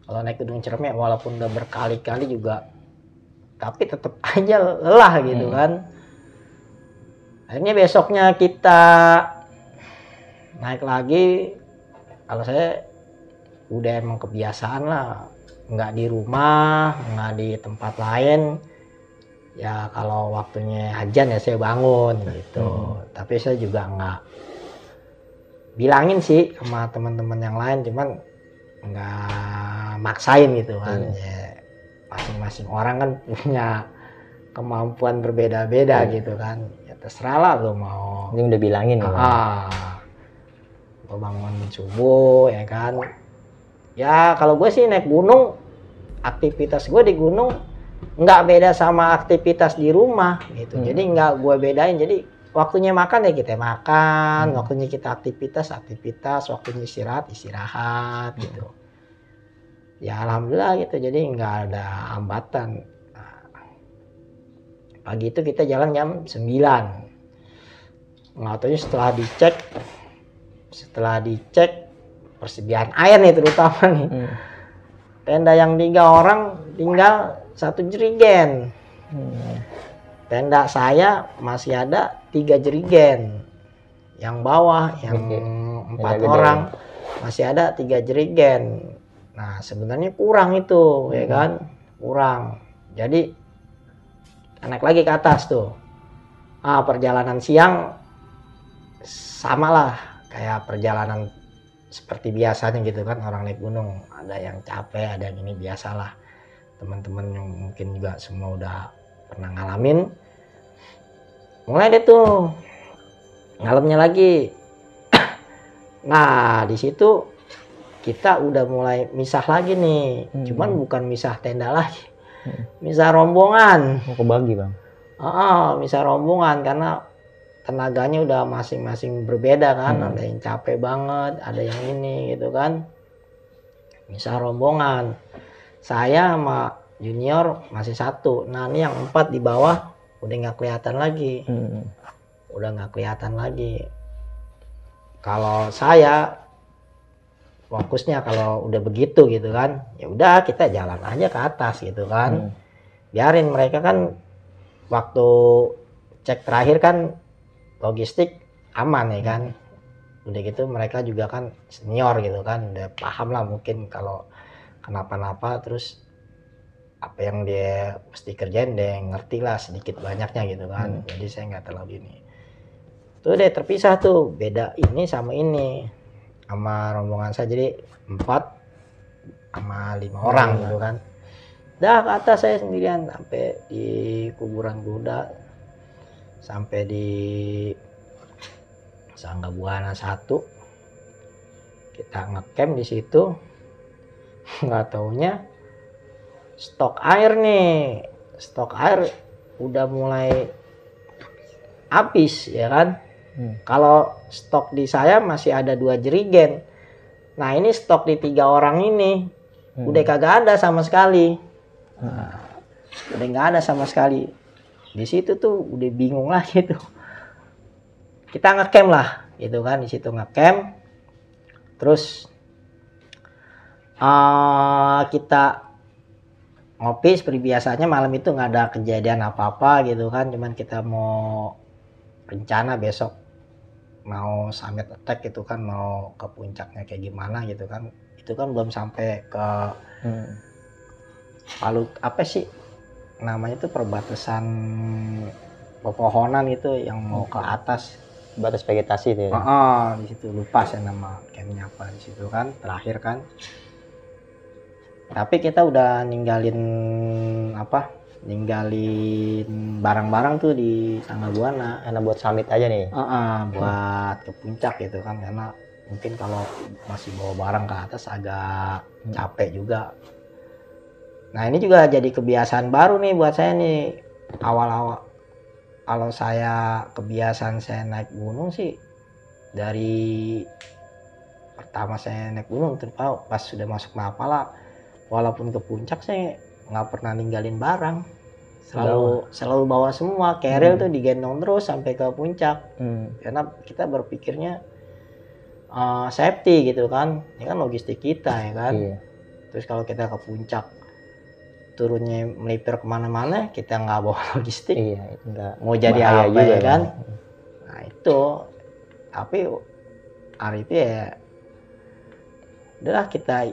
kalau naik gunung Ciremai, walaupun udah berkali-kali juga tapi tetap aja lelah gitu kan. Akhirnya besoknya kita naik lagi. Kalau saya udah emang kebiasaan lah, nggak di rumah, nggak di tempat lain. Ya kalau waktunya ajan ya saya bangun gitu. Tapi saya juga nggak bilangin sih sama teman-teman yang lain, cuman nggak maksain gitu kan. Ya, masing-masing orang kan punya kemampuan berbeda-beda gitu kan. Ya terserah lah lo mau. Ini udah bilangin ya. Gue bangun subuh ya kan. Ya kalau gue sih naik gunung, aktivitas gue di gunung nggak beda sama aktivitas di rumah gitu. Jadi nggak gue bedain. Jadi waktunya makan ya kita makan, waktunya kita aktivitas, waktunya istirahat gitu. Ya alhamdulillah gitu. Jadi nggak ada hambatan. Pagi itu kita jalan jam 9. Nggak tahu setelah dicek persediaan air nih terutama nih. Tenda yang 3 orang tinggal 1 jerigen. Tenda saya masih ada 3 jerigen. Yang bawah yang 4 orang masih ada 3 jerigen. Nah sebenarnya kurang itu ya kan, kurang. Jadi naik lagi ke atas tuh. Perjalanan siang sama lah kayak perjalanan seperti biasanya gitu kan, orang naik gunung. Ada yang capek, ada yang ini, biasalah. Teman-teman yang mungkin juga semua udah pernah ngalamin. Mulai deh tuh malamnya lagi Nah, di situ kita udah mulai misah lagi nih. Cuman bukan misah tenda lagi. Misah rombongan. Mau kebagi, Bang. Misah rombongan karena tenaganya udah masing-masing berbeda kan. Ada yang capek banget, ada yang ini gitu kan. Misah rombongan. Saya sama junior masih satu. Nah, ini yang 4 di bawah udah nggak kelihatan lagi. Udah nggak kelihatan lagi. Kalau saya fokusnya kalau udah begitu gitu kan, ya udah kita jalan aja ke atas gitu kan. Biarin mereka kan waktu cek terakhir kan logistik aman ya kan. Udah gitu mereka juga kan senior gitu kan, udah paham lah mungkin kalau kenapa-napa terus apa yang dia mesti kerjain dia ngerti lah sedikit banyaknya gitu kan. Jadi saya nggak terlalu ini. Tuh deh terpisah tuh, beda ini sama ini sama rombongan saya, jadi 4 sama 5 orang gitu kan. Dah ke atas saya sendirian sampai di kuburan Buddha, sampai di Sangga Buana 1. Kita ngecamp di situ. Nggak taunya stok air nih, stok air udah mulai habis ya kan. Kalau stok di saya masih ada 2 jerigen. Nah ini stok di 3 orang ini udah kagak ada sama sekali. Udah nggak ada sama sekali. Di situ tuh udah bingung lah gitu. Kita ngecamp lah gitu kan, di situ ngecamp. Terus kita ngopi seperti biasanya. Malam itu nggak ada kejadian apa-apa gitu kan, cuman kita mau rencana besok mau summit attack gitu kan, mau ke puncaknya kayak gimana gitu kan. Itu kan belum sampai ke Palu, apa sih namanya itu, perbatasan pepohonan itu yang mau ke atas, Batas vegetasi itu ya. di situ lupa saya nama campnya apa di situ kan terakhir kan. Tapi kita udah ninggalin barang-barang tuh di Sangga Buana. Karena buat summit aja nih. Buat ke puncak gitu kan, karena mungkin kalau masih bawa barang ke atas agak capek juga. Nah ini juga jadi kebiasaan baru nih buat saya nih. Awal-awal kalau saya kebiasaan saya naik gunung sih dari pertama saya naik gunung, terutama pas sudah masuk Mapala, walaupun ke puncak saya nggak pernah ninggalin barang, selalu bawa semua keril tuh digendong terus sampai ke puncak. Karena kita berpikirnya safety gitu kan, ini kan logistik kita ya kan. Terus kalau kita ke puncak turunnya melipir kemana-mana, kita nggak bawa logistik, mau jadi apa juga, ya kan. Nah itu, tapi hari itu ya udahlah kita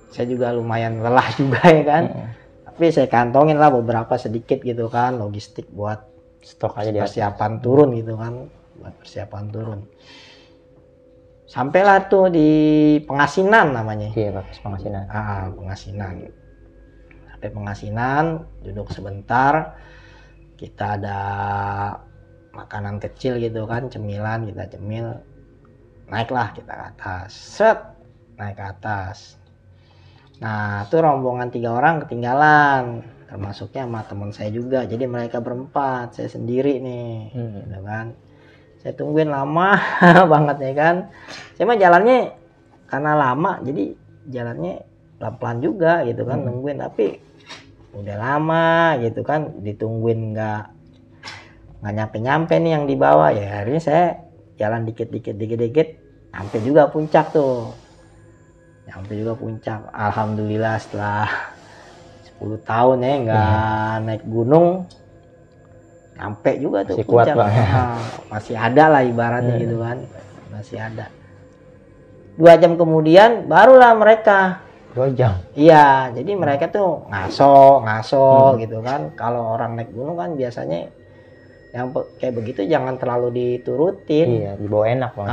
saya juga lumayan lelah juga ya kan. Tapi saya kantongin lah beberapa sedikit gitu kan, logistik buat stok aja persiapan turun gitu kan, buat persiapan turun. Sampailah tuh di Pengasinan namanya. Iya, Pengasinan. Pengasinan. Sampai Pengasinan, duduk sebentar, kita ada makanan kecil gitu kan, cemilan, kita cemil, naiklah kita ke atas, naik ke atas. Nah itu rombongan 3 orang ketinggalan, termasuknya sama teman saya juga. Jadi mereka berempat, saya sendiri nih, gitu kan. Saya tungguin lama banget ya kan. Saya mah jalannya karena lama, jadi jalannya pelan-pelan juga gitu kan, nungguin. Tapi udah lama gitu kan, ditungguin nggak nyampe nih yang di bawah. Ya akhirnya saya jalan dikit sampai juga puncak tuh. Sampai juga puncak. Alhamdulillah setelah 10 tahun ya nggak naik gunung, nyampe juga tuh masih puncak. Kuat, Bang. Masih ada lah ibaratnya gitu kan, masih ada. 2 jam kemudian barulah mereka. 2 jam? Iya, jadi mereka tuh ngaso gitu kan. Kalau orang naik gunung kan biasanya yang kayak begitu jangan terlalu diturutin. Iya, dibawa enak Bang.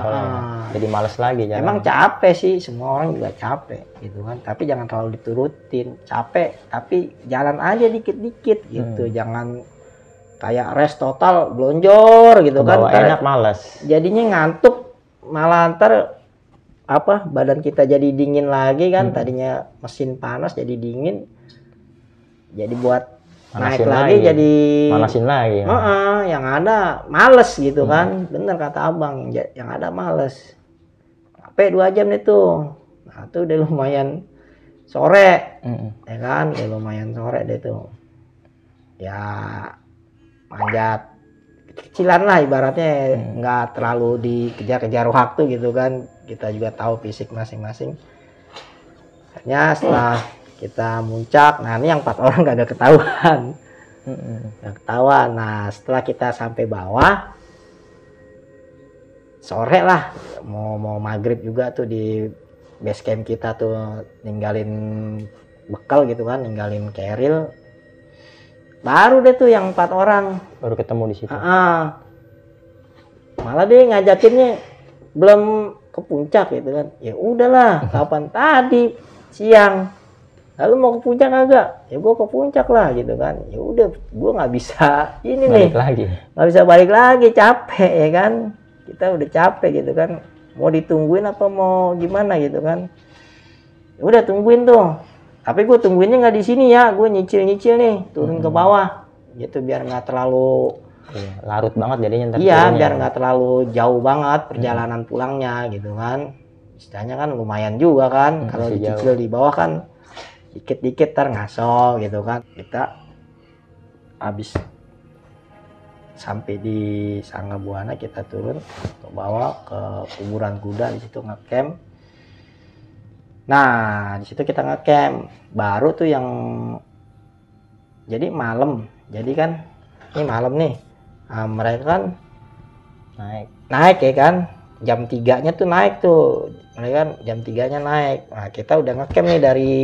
Jadi males lagi jalan. Emang capek sih, semua orang juga capek gitu kan. Tapi jangan terlalu diturutin. Capek, tapi jalan aja dikit-dikit gitu. Jangan kayak rest total, blonjor gitu kan. Bawa enak males. Jadinya ngantuk, malah ntar apa badan kita jadi dingin lagi kan, tadinya mesin panas jadi dingin, jadi buat naik lagi jadi manasin lagi. Yang ada males gitu kan, bener kata abang, yang ada males. Sampai 2 jam itu, nah itu udah lumayan sore, ya kan, udah lumayan sore deh tuh, ya manjat kecilan lah ibaratnya, nggak terlalu dikejar-kejar waktu gitu kan, kita juga tahu fisik masing-masing. Akhirnya setelah kita muncak, nah ini yang 4 orang kagak ketahuan, nggak ketahuan. Nah setelah kita sampai bawah, sore lah, mau maghrib juga tuh di base camp kita tuh, ninggalin bekal gitu kan, ninggalin keril. Baru deh tuh yang 4 orang baru ketemu di situ. Malah dia ngajakinnya belum ke puncak gitu kan. Ya udahlah, kapan tadi siang. Lalu mau ke puncak kagak? Ya gua ke puncak lah gitu kan. Ya udah, gua nggak bisa ini balik nih. Lagi. Nggak bisa balik lagi, capek ya kan. Kita udah capek gitu kan. Mau ditungguin apa mau gimana gitu kan. Ya udah tungguin tuh. Tapi gue tungguinnya nggak di sini ya, gue nyicil nih, turun ke bawah, gitu biar nggak terlalu larut banget jadinya. Iya, biar nggak terlalu jauh banget perjalanan pulangnya, gitu kan. Istilahnya kan lumayan juga kan, kalau dicicil di bawah kan, dikit-dikit ngaso gitu kan. Kita habis sampai di Sangga Buana, kita turun ke bawah ke kuburan kuda, di situ ngecamp. Nah, di situ kita ngecamp. Baru tuh yang jadi malam. Jadi kan ini malam nih. Nah, mereka kan naik ya kan. Jam 3-nya tuh naik tuh. Mereka kan jam 3-nya naik. Nah, kita udah ngecamp nih dari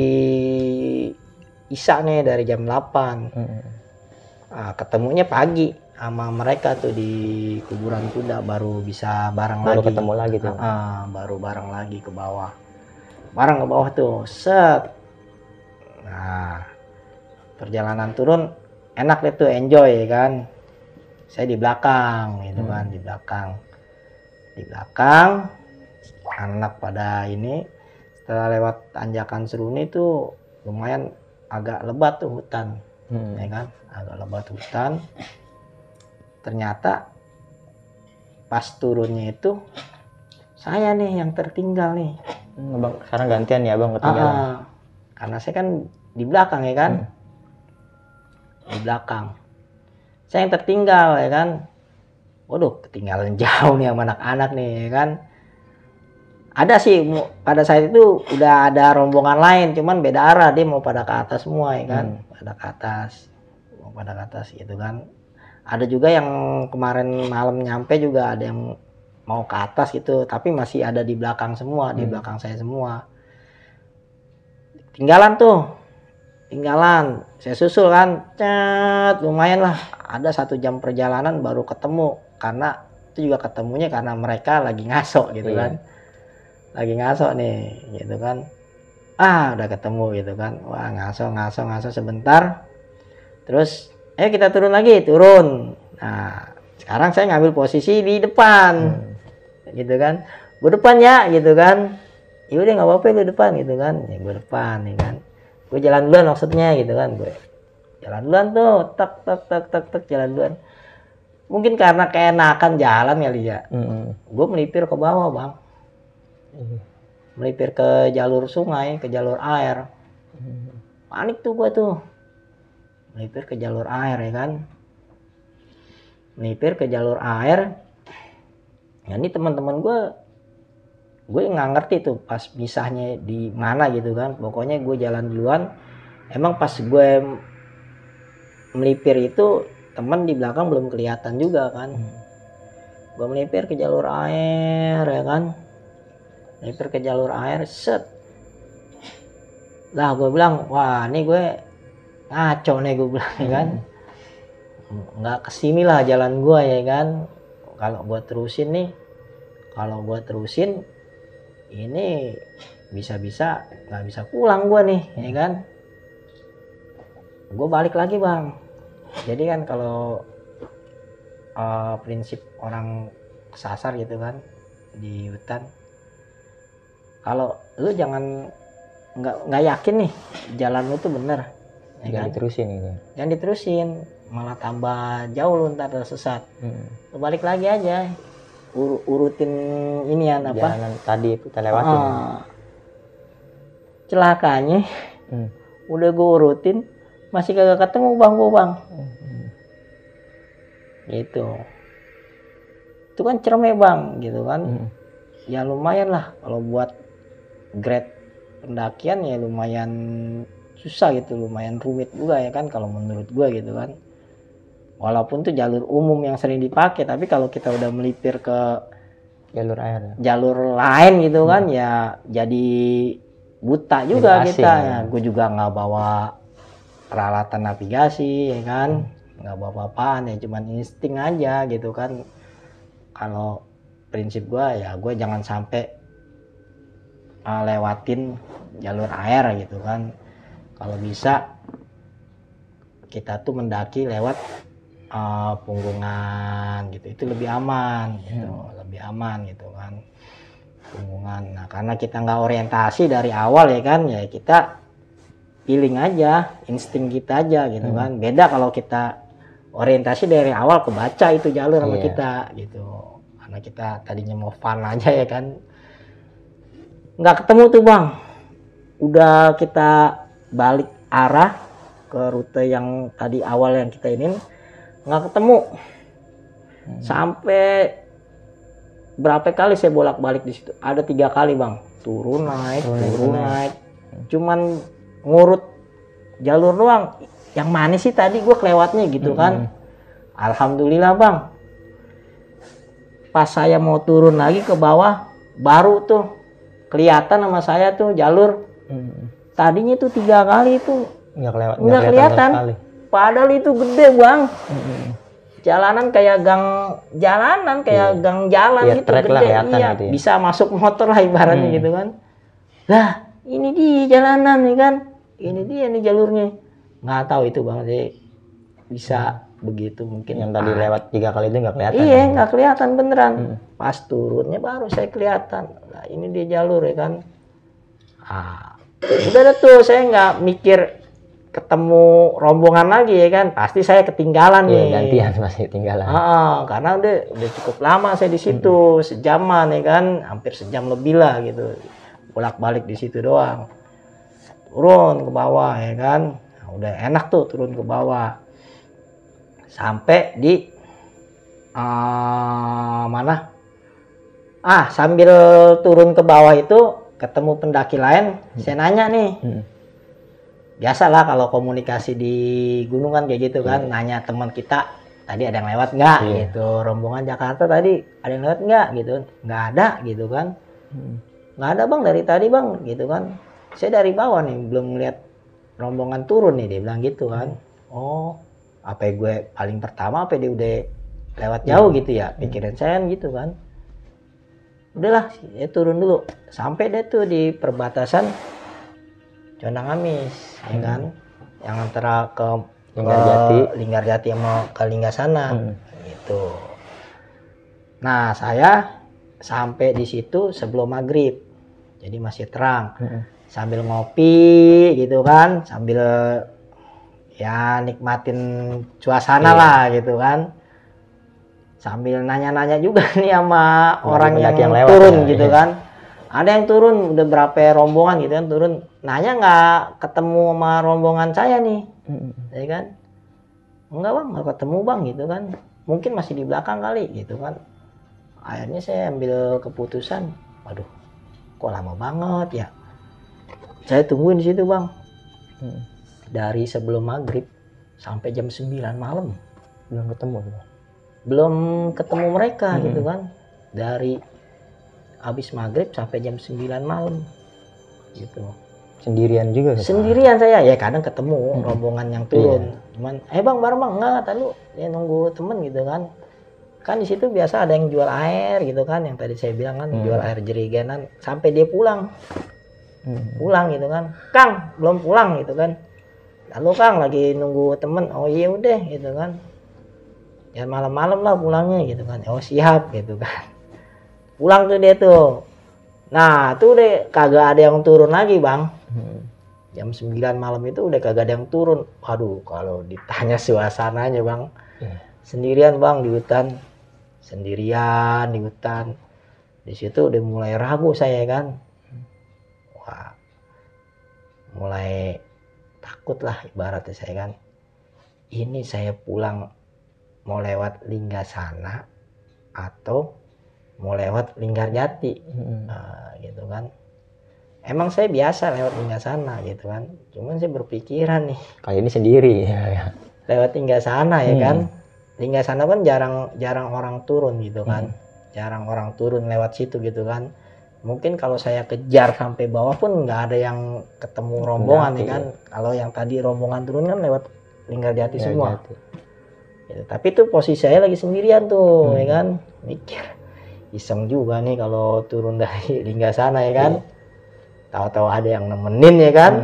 Isya nih, dari jam 8. Nah, ketemunya pagi sama mereka tuh di kuburan kuda, baru bisa bareng lagi. Baru ketemu lagi tuh. Baru bareng lagi ke bawah. Barang ke bawah tuh, set. Nah, perjalanan turun enak deh tuh, enjoy ya kan. Saya di belakang gitu kan, di belakang anak pada ini. Setelah lewat tanjakan Seruni tuh lumayan agak lebat tuh hutan, ya kan, agak lebat hutan. Ternyata pas turunnya itu saya nih yang tertinggal nih. Bang, sekarang gantian ya bang, ketinggalan. Karena saya kan di belakang ya kan, di belakang. Saya yang tertinggal ya kan. Waduh, ketinggalan jauh nih sama anak-anak nih ya kan. Ada sih pada saat itu udah ada rombongan lain, cuman beda arah, dia mau pada ke atas semua ya kan, pada ke atas, mau pada ke atas gitu kan. Ada juga yang kemarin malam nyampe juga, ada yang mau ke atas gitu, tapi masih ada di belakang semua, di belakang saya semua. Tinggalan, saya susul kan, lumayan lah, ada 1 jam perjalanan baru ketemu, karena itu juga ketemunya karena mereka lagi ngaso gitu kan, lagi ngaso nih gitu kan, udah ketemu gitu kan, wah ngaso sebentar, terus kita turun lagi, nah sekarang saya ngambil posisi di depan. Gitu kan, gue depan ya gitu kan, yaudah nggak apa-apa lu depan gitu kan, ya gue depan ya kan, gue jalan duluan maksudnya gitu kan, gue jalan duluan tuh, tak jalan duluan. Mungkin karena keenakan jalan kali ya, gue melipir ke bawah bang, melipir ke jalur sungai, ke jalur air. Panik tuh gue tuh, melipir ke jalur air ya kan, melipir ke jalur air. Ya ini teman-teman gue nggak ngerti tuh pas misahnya di mana gitu kan. Pokoknya gue jalan duluan. Emang pas gue melipir itu teman di belakang belum kelihatan juga kan. Gue melipir ke jalur air ya kan. Melipir ke jalur air, set. Lah gue bilang, wah ini gue ngaco nih gue bilang ya kan. Nggak kesini lah jalan gue ya kan. Kalau gue terusin ini bisa-bisa nggak bisa pulang gue nih ya kan. Gue balik lagi bang. Jadi kan kalau prinsip orang kesasar gitu kan, di hutan. Kalau lu jangan nggak yakin nih jalan lu tuh bener, ya Jangan kan? diterusin gitu. Jangan diterusin, malah tambah jauh lu ntar tersesat. Lu balik lagi aja, urutin inian apa? Jalanan tadi kita lewatin. Celakanya, udah gue urutin, masih kagak ketemu bang. Gitu. Itu kan cerme bang, gitu kan? Ya lumayan lah kalau buat grade pendakian ya lumayan susah gitu, lumayan rumit juga ya kan kalau menurut gue gitu kan. Walaupun tuh jalur umum yang sering dipakai, tapi kalau kita udah melipir ke jalur lain gitu kan ya jadi buta juga kita ya. Gue juga nggak bawa peralatan navigasi ya kan, nggak bawa apaan ya, cuman insting aja gitu kan. Kalau prinsip gue ya gue jangan sampai lewatin jalur air gitu kan. Kalau bisa kita tuh mendaki lewat punggungan gitu, itu lebih aman gitu, lebih aman gitu kan, punggungan. Nah karena kita nggak orientasi dari awal ya kan, ya kita feeling aja, insting kita aja gitu kan. Beda kalau kita orientasi dari awal, kebaca itu jalur sama kita gitu, karena kita tadinya mau fun aja ya kan. Nggak ketemu tuh bang, udah kita balik arah ke rute yang tadi awal yang kita ini, nggak ketemu. Sampai berapa kali saya bolak-balik di situ, ada 3 kali bang, turun naik. Cuman ngurut jalur doang, yang mana sih tadi gue kelewatnya gitu kan. Alhamdulillah bang, pas saya mau turun lagi ke bawah baru tuh kelihatan sama saya tuh jalur. Tadinya tuh 3 kali itu nggak kelihatan. Padahal itu gede bang. Jalanan kayak gang jalanan, kayak gang jalan ya, gitu gede. Iya, gitu ya. Bisa masuk motor lah ibaratnya gitu kan. Lah ini di jalanan nih kan, ini dia nih jalurnya. Nggak tahu itu bang sih bisa begitu mungkin. Yang tadi lewat 3 kali itu nggak kelihatan. Iya nggak kelihatan beneran. Pas turunnya baru saya kelihatan. Nah ini dia jalur ya kan. Udah deh tuh saya nggak mikir ketemu rombongan lagi ya kan, pasti saya ketinggalan nih. Gantian masih ketinggalan. Karena udah cukup lama saya di situ, sejaman ya kan, hampir sejam lebih lah gitu, bolak-balik di situ doang. Turun ke bawah ya kan, nah, udah enak tuh turun ke bawah. Sampai di mana? Sambil turun ke bawah itu ketemu pendaki lain, saya nanya nih. Biasalah kalau komunikasi di gunung kan kayak gitu kan, nanya teman kita tadi ada yang lewat nggak gitu, rombongan Jakarta tadi ada yang lewat nggak gitu, nggak ada gitu kan. Nggak ada bang dari tadi bang gitu kan, saya dari bawah nih belum ngeliat rombongan turun nih, dia bilang gitu kan. Oh apa gue paling pertama, apa dia udah lewat jauh gitu ya, pikiran saya gitu kan. Udahlah ya turun dulu, sampai deh tuh di perbatasan Condang Amis ya kan, yang antara ke Linggarjati sama ke Linggasana gitu. Nah saya sampai di situ sebelum maghrib, jadi masih terang. Sambil ngopi gitu kan, sambil ya nikmatin suasana lah gitu kan, sambil nanya-nanya juga nih sama orang yang lewat, turun ya, gitu kan. Ada yang turun udah berapa rombongan gitu kan, turun nanya nggak ketemu sama rombongan saya nih, ya kan? Enggak bang, nggak ketemu bang gitu kan, mungkin masih di belakang kali gitu kan. Akhirnya saya ambil keputusan, waduh kok lama banget ya, saya tungguin di situ bang, dari sebelum maghrib sampai jam 9 malam belum ketemu mereka gitu kan. Dari habis maghrib sampai jam 9 malam gitu. Sendirian juga kan? Sendirian saya, ya kadang ketemu rombongan yang turun. Cuman bang bareng bang, enggak tadi ya nunggu temen gitu kan. Kan di situ biasa ada yang jual air gitu kan, yang tadi saya bilang kan, jual air jerigenan sampai dia pulang. Pulang gitu kan. Kang, belum pulang gitu kan. Lalu Kang lagi nunggu temen. Oh iya udah gitu kan. Ya malam-malam lah pulangnya gitu kan. Oh siap gitu kan. pulang tuh dia tuh. Nah tuh deh kagak ada yang turun lagi bang. Jam 9 malam itu udah kagak ada yang turun. Waduh kalau ditanya suasananya bang, sendirian bang di hutan, sendirian di hutan. Di situ udah mulai ragu saya kan. Wah, mulai takut lah ibaratnya saya kan. Ini saya pulang mau lewat Linggasana atau mau lewat Linggarjati, gitu kan. Emang saya biasa lewat Linggasana gitu kan. Cuman saya berpikiran nih. Kali ini sendiri. Lewat Linggasana ya kan. Linggasana kan jarang orang turun gitu kan. Jarang orang turun lewat situ gitu kan. Mungkin kalau saya kejar sampai bawah pun nggak ada yang ketemu rombongan ya kan. Kalau yang tadi rombongan turun kan lewat Linggarjati semua. Gitu. Tapi tuh posisi saya lagi sendirian tuh ya kan. Mikir iseng juga nih kalau turun dari Linggasana ya kan. Tahu-tahu ada yang nemenin ya kan.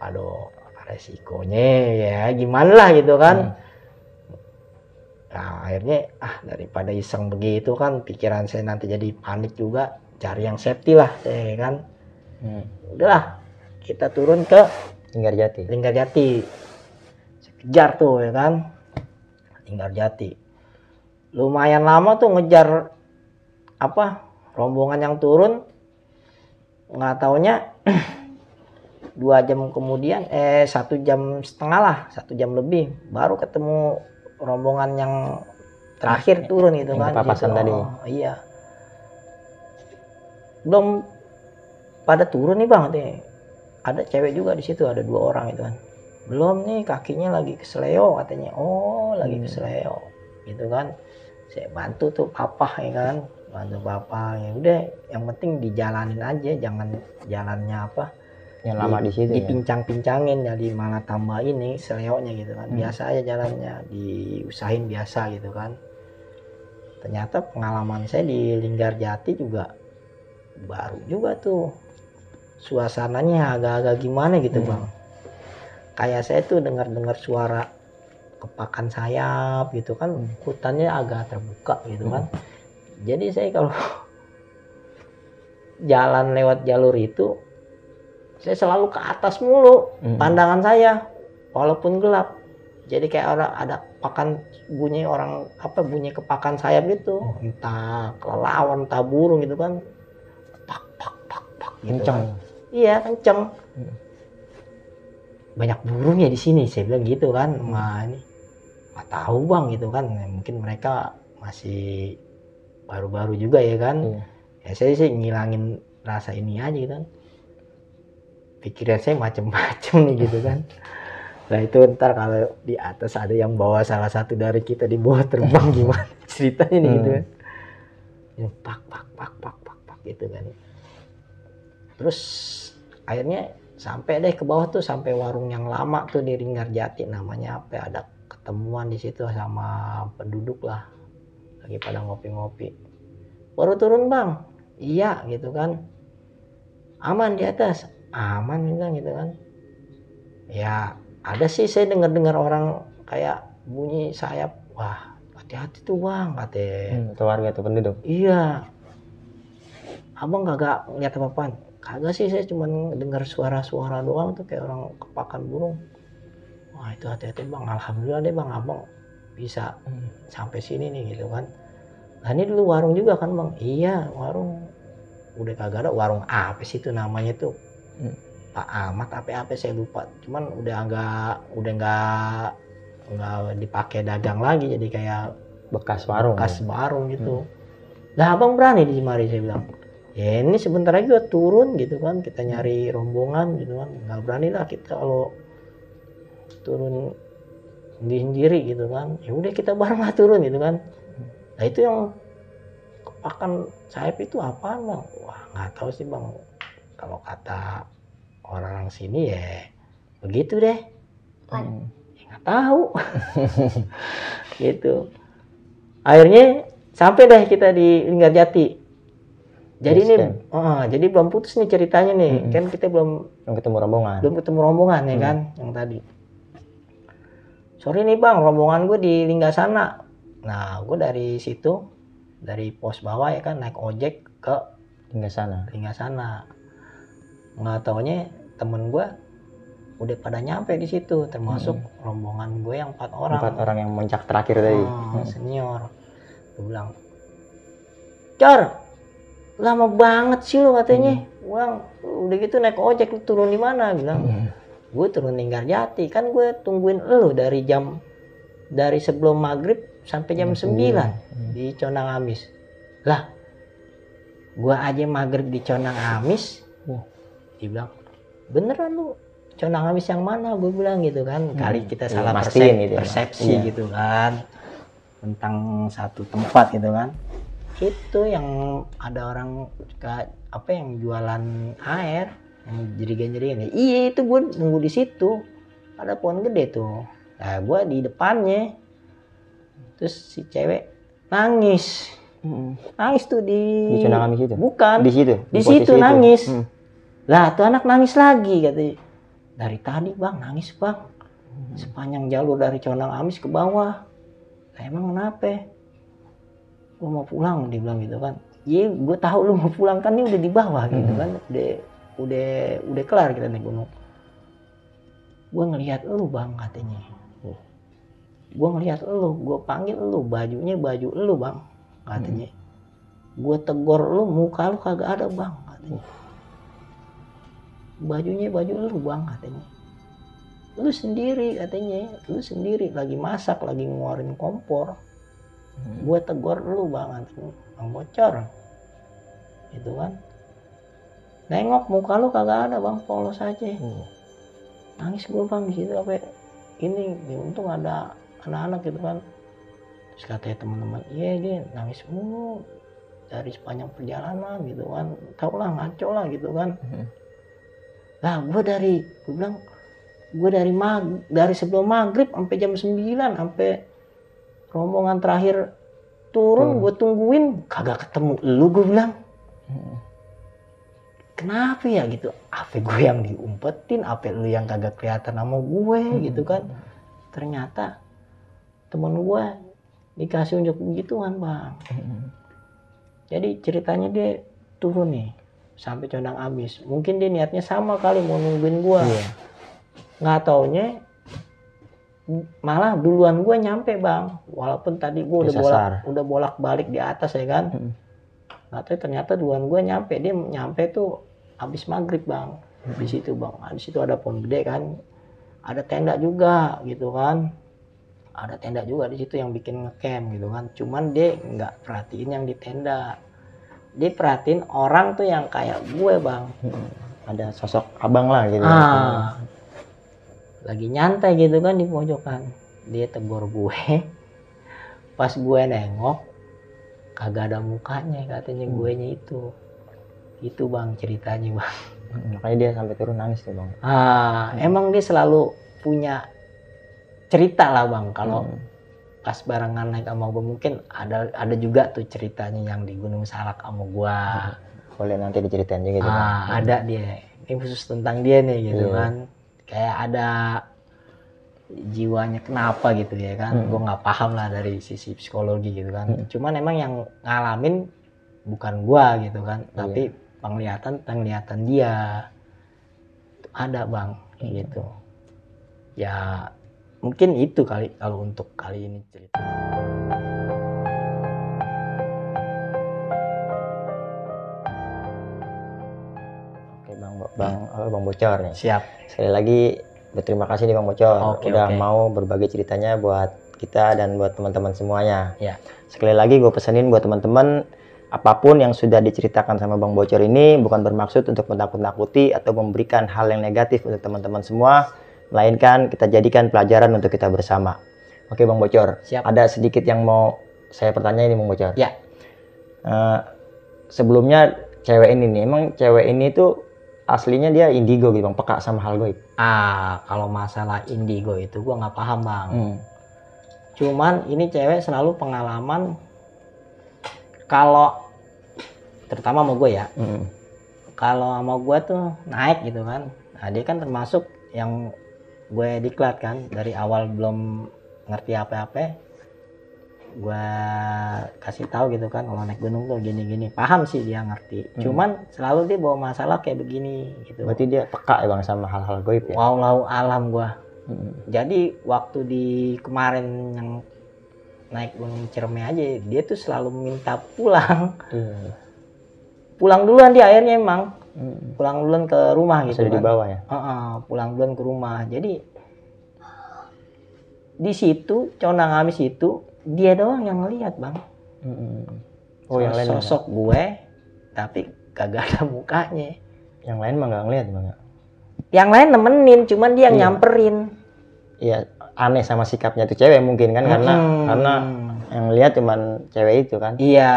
Aduh resikonya ya gimana lah gitu kan. Nah akhirnya daripada iseng begitu kan, pikiran saya nanti jadi panik juga, cari yang safety lah ya kan. Udahlah kita turun ke Linggarjati. Saya kejar tuh ya kan Linggarjati. Lumayan lama tuh ngejar rombongan yang turun. Nggak taunya 2 jam kemudian 1 jam setengah lah, 1 jam lebih baru ketemu rombongan yang terakhir turun gitu kan. Papasan tadi. Iya. Belum pada turun nih bang, ada cewek juga di situ, ada 2 orang itu kan. Belum nih kakinya lagi keseleo katanya. Oh lagi keseleo gitu kan. Saya bantu tuh papa ya kan. Bantu bapak ya udah yang penting dijalanin aja, jangan jalannya yang lama di situ dipincang-pincangin jadi malah tambah ini seleoknya gitu kan. Biasa aja jalannya, diusahain biasa gitu kan. Ternyata pengalaman saya di Linggarjati juga baru juga tuh, suasananya agak-agak gimana gitu bang. Kayak saya tuh dengar suara kepakan sayap gitu kan, hutannya agak terbuka gitu kan. Jadi saya kalau jalan lewat jalur itu, saya selalu ke atas mulu pandangan saya, walaupun gelap. Jadi kayak orang ada bunyi kepakan sayap gitu, entah kelelawar, entah burung gitu kan, pak gitu. Kenceng. Kan. Iya kenceng. Banyak burung ya di sini, saya bilang gitu kan. Ini nggak tahu bang gitu kan, mungkin mereka masih baru-baru juga ya kan. Ya saya sih ngilangin rasa ini aja gitu kan. Pikiran saya macem-macem nih gitu kan. Nah itu ntar kalau di atas ada yang bawa salah satu dari kita di bawah terbang gimana ceritanya nih gitu kan. Ya, pak gitu kan. Terus akhirnya sampai deh ke bawah tuh, sampai warung yang lama tuh di Linggarjati namanya apa, ada ketemuan di situ sama penduduk lah. Lagi pada ngopi-ngopi. Baru turun bang. Iya gitu kan. Aman di atas. Aman gitu kan. Ya ada sih saya dengar orang kayak bunyi sayap. Wah hati-hati tuh bang katanya. Itu warga tuh penduduk. Iya. Abang kagak ngeliat apa-apaan? Kagak sih, saya cuma dengar suara-suara doang tuh kayak orang kepakan burung. Wah itu hati-hati bang. Alhamdulillah deh bang abang bisa sampai sini nih gitu kan. Nah ini dulu warung juga kan bang. Iya warung. Udah kagak ada. Warung apa sih itu namanya tuh, Pak Ahmad apa saya lupa. Cuman udah nggak dipakai dagang lagi, jadi kayak bekas warung gitu. Nah abang berani di Mari, saya bilang. Ya ini sebentar lagi gua turun gitu kan, kita nyari rombongan gitu kan. Nggak berani lah kita kalau turun sendiri gitu kan. Ya udah kita bareng lah turun gitu kan. Nah itu yang kepakan sayap itu apaan bang? Wah nggak tahu sih bang. Kalau kata orang sini ya begitu deh. Ya nggak tahu. Gitu. Akhirnya sampai deh kita di Linggarjati. Jadi jadi belum putus nih ceritanya nih. Kan kita belum ketemu rombongan ya kan yang tadi. Sorry nih bang, rombongan gue di Linggasana. Nah gue dari situ dari pos bawah ya kan naik ojek ke Hingga sana. Nggak taunya temen gue udah pada nyampe di situ, termasuk rombongan gue yang 4 orang. 4 orang yang muncak terakhir tadi. Senior. Gue bilang, Cor, lama banget sih lo katanya. Bang, udah gitu naik ojek, lu turun di mana? Bilang, gue turun di Linggarjati. Kan gue tungguin lu dari sebelum maghrib sampai jam 9 di Condang Amis. Lah, gue aja maghrib di Condang Amis. Dia bilang, beneran lu Condang Amis yang mana? Gue bilang gitu kan. Kali kita salah persepsi gitu kan tentang satu tempat gitu kan. Itu yang ada orang yang jualan air, yang jerigen-jerigen. Iya, itu gue nunggu di situ. Ada pohon gede tuh. Nah, gue di depannya. Terus si cewek nangis. Nangis tuh di Condang Amis itu? Bukan. Di situ nangis. Lah, tuh anak nangis lagi katanya. Dari tadi bang, nangis bang. Sepanjang jalur dari Condang Amis ke bawah. Nah, emang kenapa? Gue mau pulang, dia bilang gitu kan. Iya, gue tahu lu mau pulang kan, ini udah di bawah gitu kan. Udah kelar kita naik gunung. Gue ngelihat lu bang katanya. Gue ngelihat lu, gue panggil lu, bajunya baju lu bang katanya. Gue tegor lu, muka lu kagak ada bang katanya. Bajunya baju lu bang katanya. Lu sendiri katanya, lu sendiri lagi masak, lagi ngeluarin kompor. Gue tegur lu bang katanya, bang Bocor gitu kan. Nengok muka lu kagak ada bang, polos aja. Nangis gue bang di situ apa ini, untung ada anak-anak gitu kan. Terus katanya teman-teman, iya dia nangis mulu dari sepanjang perjalanan gitu kan. Tau lah, ngaco lah gitu kan. Lah gue bilang gue dari sebelum maghrib sampai jam 9 sampai rombongan terakhir turun gue tungguin kagak ketemu lu, gue bilang. Kenapa ya gitu? Apa gue yang diumpetin, apa lu yang kagak kelihatan sama gue gitu kan. Ternyata temen gue dikasih unjuk begituan bang. Jadi ceritanya dia turun nih sampai Condang Amis. Mungkin dia niatnya sama kali mau nungguin gue. Nggak taunya malah duluan gue nyampe bang. Walaupun tadi gue udah bolak-balik di atas ya kan. Nggak tahu ternyata duluan gue nyampe. Dia nyampe tuh habis maghrib bang. Di situ bang. Di situ ada pohon gede kan. Ada tenda juga gitu kan. Ada tenda juga di situ yang bikin ngecamp gitu kan. Cuman dia nggak perhatiin yang di tenda. Dia perhatiin orang tuh yang kayak gue bang. Ada sosok abang lah gitu. Lagi nyantai gitu kan di pojokan. Dia tegur gue. Pas gue nengok kagak ada mukanya katanya guenya itu. Itu bang ceritanya bang. Makanya dia sampai turun nangis tuh bang. Emang dia selalu punya cerita lah bang. Kalau pas barengan naik sama gue mungkin ada juga tuh ceritanya yang di Gunung Salak sama gue. Boleh nanti diceritain juga gitu. Ada dia. Ini khusus tentang dia nih gitu kan. Kayak ada jiwanya kenapa gitu ya kan. Gue nggak paham lah dari sisi psikologi gitu kan. Cuman emang yang ngalamin bukan gue gitu kan. Tapi penglihatan dia ada bang gitu. Ya mungkin itu kali kalau untuk kali ini cerita. Oke bang Bocor nih. Siap. Sekali lagi berterima kasih nih bang Bocor udah mau berbagi ceritanya buat kita dan buat teman-teman semuanya. Ya. Sekali lagi gue pesenin buat teman-teman, apapun yang sudah diceritakan sama bang Bocor ini bukan bermaksud untuk menakut-nakuti atau memberikan hal yang negatif untuk teman-teman semua, melainkan kita jadikan pelajaran untuk kita bersama. Oke bang Bocor. Siap. Ada sedikit yang mau saya pertanyaan nih bang Bocor. Ya. Sebelumnya cewek ini nih, emang cewek ini tuh aslinya dia indigo gitu bang, peka sama hal goib? Kalau masalah indigo itu gua nggak paham bang. Cuman ini cewek selalu pengalaman kalau terutama sama gue ya. Kalau sama gue tuh naik gitu kan. Nah dia kan termasuk yang gue diklat kan dari awal belum ngerti apa-apa. gua kasih tahu gitu kan, kalau naik gunung tuh gini-gini, paham sih dia ngerti. Cuman selalu dia bawa masalah kayak begini gitu. Berarti dia peka ya Bang sama hal-hal gaib ya. Wallahu alam gua. Jadi waktu di kemarin yang naik gunung Ciremai aja, dia tuh selalu minta pulang. Pulang duluan dia akhirnya emang. Pulang duluan ke rumah gitu Sudah kan. dibawa ya. Pulang duluan ke rumah. Jadi di situ Condang Amis itu dia doang yang ngelihat Bang. Oh yang lain sosok gue tapi kagak ada mukanya. Yang lain mah nggak ngeliat Bang. Yang lain nemenin, cuman dia yang nyamperin. Iya, aneh sama sikapnya tuh cewek mungkin kan, karena yang lihat cuman cewek itu kan. Iya.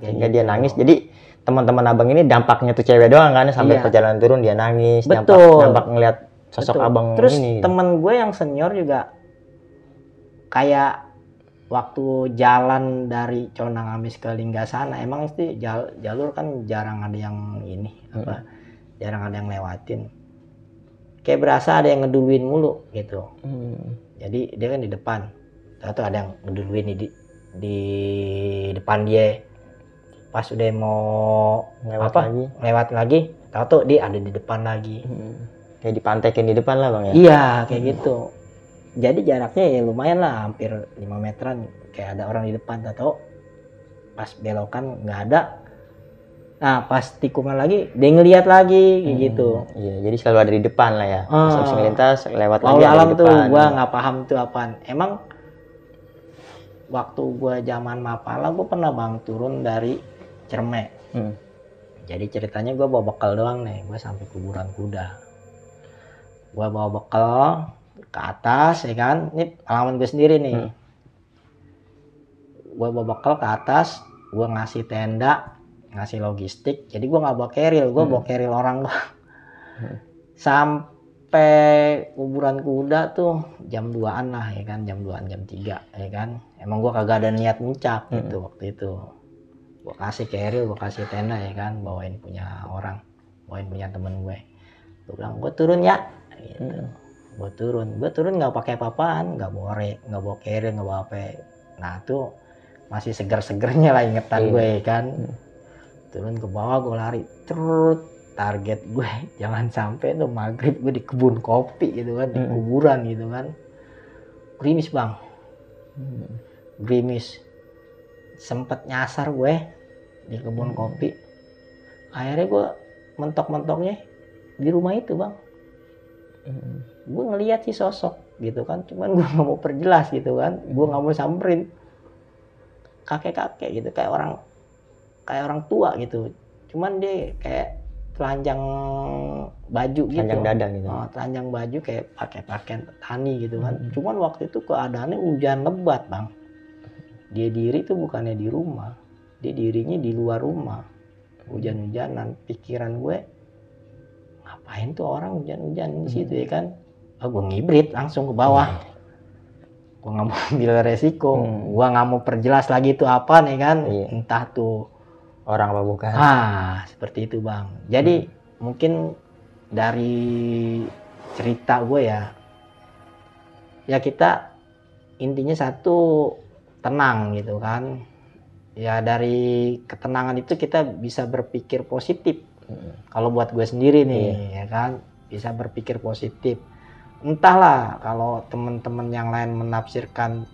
Sehingga dia nangis. Jadi teman-teman abang ini dampaknya tuh cewek doang kan, sampai perjalanan turun dia nangis. Dampak ngelihat sosok abang. Terus ini. Temen gue yang senior juga kayak waktu jalan dari Condang Amis ke Linggasana, emang sih jalur kan jarang ada yang ini jarang ada yang lewatin. Kayak berasa ada yang ngeduluin mulu gitu. Jadi dia kan di depan, tahu ada yang ngeduluin di depan dia. Pas udah mau lewat lagi, tahu tuh dia ada di depan lagi. Kayak dipantekin di depan lah Bang ya. Iya kayak gitu. Jadi jaraknya ya lumayan lah, hampir 5 meteran, kayak ada orang di depan, tahu pas belokan nggak ada. Nah pas tikungan lagi dia ngeliat lagi kayak gitu. Iya, jadi selalu ada di depan lah ya. Pas ngelintas lewat lagi ada di depan. Tuh gua ya. nggak paham tuh apaan. Emang waktu gua zaman Mapala gua pernah Bang turun dari Ciremai. Jadi ceritanya gua bawa bekal doang nih, gua sampai kuburan kuda. Gua bawa bekal ke atas ya kan, ini pengalaman gue sendiri nih. Gue bawa bekal ke atas, gue ngasih tenda, ngasih logistik, jadi gue nggak bawa keril, gue bawa keril orang doang. Sampai kuburan kuda tuh jam 2-an lah ya kan, jam 2-an, jam 3 ya kan. Emang gue kagak ada niat muncak gitu waktu itu. Gue kasih keril, gue kasih tenda ya kan, bawain punya orang, bawain punya temen gue. Gue bilang gue turun ya gitu. Gue turun nggak pakai apa-apaan, nggak bawa keril, nggak bawa apa. Nah tuh masih seger-segernya lah ingetan gue kan. Turun ke bawah gue lari, target gue jangan sampai tuh maghrib gue di kebun kopi gitu kan, di kuburan gitu kan. Gerimis Bang, gerimis, sempet nyasar gue di kebun kopi. Akhirnya gue mentok-mentoknya di rumah itu Bang. Gue ngeliat sih sosok gitu kan, cuman gue nggak mau perjelas gitu kan, gue nggak mau samperin kakek-kakek gitu, kayak orang tua gitu, cuman dia kayak telanjang baju gitu, telanjang dada gitu. Telanjang baju kayak pakai pakaian petani gitu kan. Cuman waktu itu keadaannya hujan lebat Bang, dia diri tuh bukannya di rumah, dia dirinya di luar rumah, hujan-hujanan. Pikiran gue, ngapain tuh orang hujan-hujan di situ ya kan. Gue ngibrit langsung ke bawah. Gue nggak mau ambil resiko. Gue nggak mau perjelas lagi itu apa nih kan. Entah tuh orang apa bukan. Seperti itu Bang. Jadi mungkin dari cerita gue ya kita intinya satu, tenang gitu kan. Ya dari ketenangan itu kita bisa berpikir positif. Kalau buat gue sendiri nih ya kan, bisa berpikir positif. Entahlah kalau teman-teman yang lain menafsirkan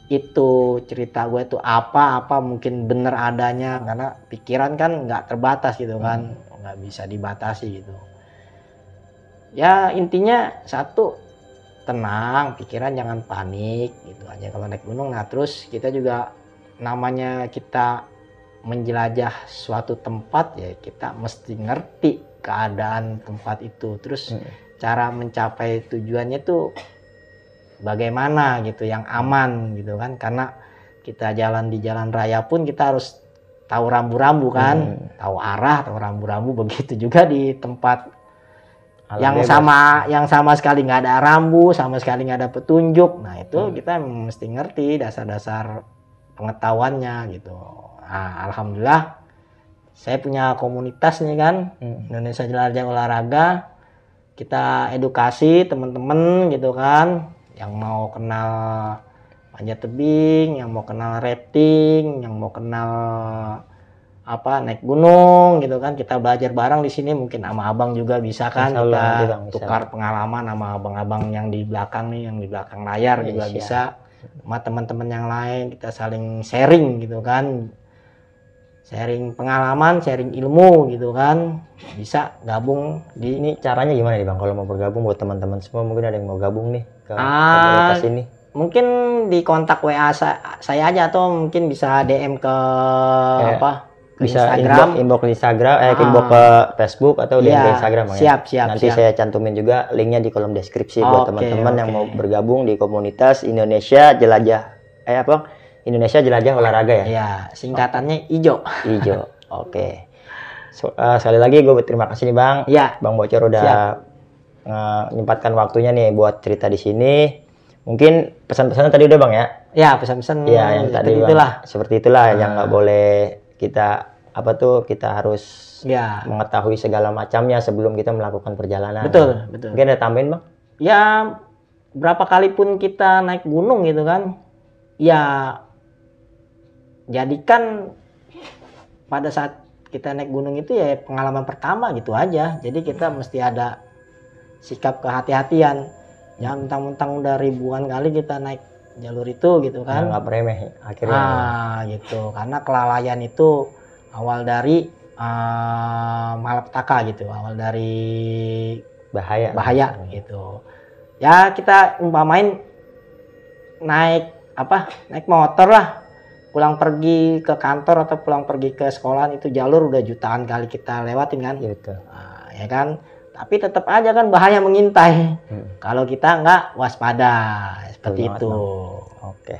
itu cerita gue itu apa mungkin bener adanya, karena pikiran kan nggak terbatas gitu kan, nggak bisa dibatasi gitu. Ya intinya satu, tenang, pikiran jangan panik gitu aja kalau naik gunung. Nah terus kita juga namanya kita menjelajah suatu tempat ya, kita mesti ngerti keadaan tempat itu, terus cara mencapai tujuannya tuh bagaimana gitu yang aman gitu kan. Karena kita jalan di jalan raya pun kita harus tahu rambu-rambu kan, tahu arah, tahu rambu-rambu. Begitu juga di tempat yang sama sekali nggak ada rambu, sama sekali nggak ada petunjuk. Nah itu kita mesti ngerti dasar-dasar pengetahuannya gitu. Nah, alhamdulillah saya punya komunitas nih kan, Indonesia Jelajah Olahraga. Kita edukasi teman-teman gitu kan, yang mau kenal panjat tebing, yang mau kenal rafting, yang mau kenal naik gunung gitu kan, kita belajar bareng di sini. Mungkin sama abang juga bisa kan, Insya Allah, kita nanti, Bang, bisa. tukar pengalaman sama abang-abang yang di belakang nih, yang di belakang layar juga siap. bisa, sama teman-teman yang lain, kita saling sharing gitu kan, sharing pengalaman, sharing ilmu gitu kan. Bisa gabung di Ini caranya gimana nih Bang kalau mau bergabung buat teman-teman semua, mungkin ada yang mau gabung nih ke komunitas ini? Mungkin di kontak WA saya aja, atau mungkin bisa DM ke ke Bisa Instagram. inbox di Instagram, inbox ke Facebook atau DM ke Instagram Bang, siap. Nanti saya cantumin juga linknya di kolom deskripsi buat teman-teman yang mau bergabung di komunitas Indonesia Jelajah Indonesia Jelajah Olahraga ya. Iya, singkatannya IJO. IJO. Oke. Sekali lagi gue berterima kasih nih Bang. Iya. Bang Bocor udah menyempatkan waktunya nih buat cerita di sini. Mungkin pesan-pesannya tadi udah Bang ya? Ya, pesan-pesan ya yang tadi Bang, seperti itulah yang nggak boleh kita kita harus mengetahui segala macamnya sebelum kita melakukan perjalanan. Betul. Mungkin ada tambahin Bang? Ya, berapa kali pun kita naik gunung gitu kan, ya jadikan pada saat kita naik gunung itu ya pengalaman pertama gitu aja. Jadi kita mesti ada sikap kehati-hatian. Jangan mentang-mentang udah ribuan kali kita naik jalur itu gitu kan. Nggak remeh akhirnya. Gitu. Karena kelalaian itu awal dari malapetaka gitu. Awal dari bahaya gitu. Ya kita umpamain naik motor lah. Pulang pergi ke kantor atau pulang pergi ke sekolah, itu jalur udah jutaan kali kita lewatin kan. Gitu. Ya kan. Tapi tetap aja kan bahaya mengintai kalau kita nggak waspada seperti itu. Oke.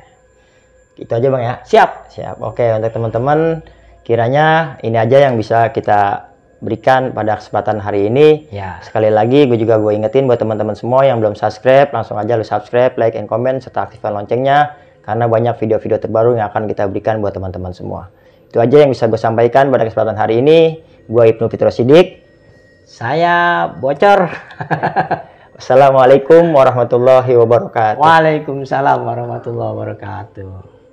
Itu aja Bang ya. Siap. Oke, untuk teman-teman kiranya ini aja yang bisa kita berikan pada kesempatan hari ini. Ya. Sekali lagi gue ingetin buat teman-teman semua yang belum subscribe, langsung aja lu subscribe, like and comment, serta aktifkan loncengnya karena banyak video-video terbaru yang akan kita berikan buat teman-teman semua. Itu aja yang bisa gue sampaikan pada kesempatan hari ini. Gue Ibnu Fitro Sidik. Saya Bocor. Assalamualaikum warahmatullahi wabarakatuh. Waalaikumsalam warahmatullahi wabarakatuh.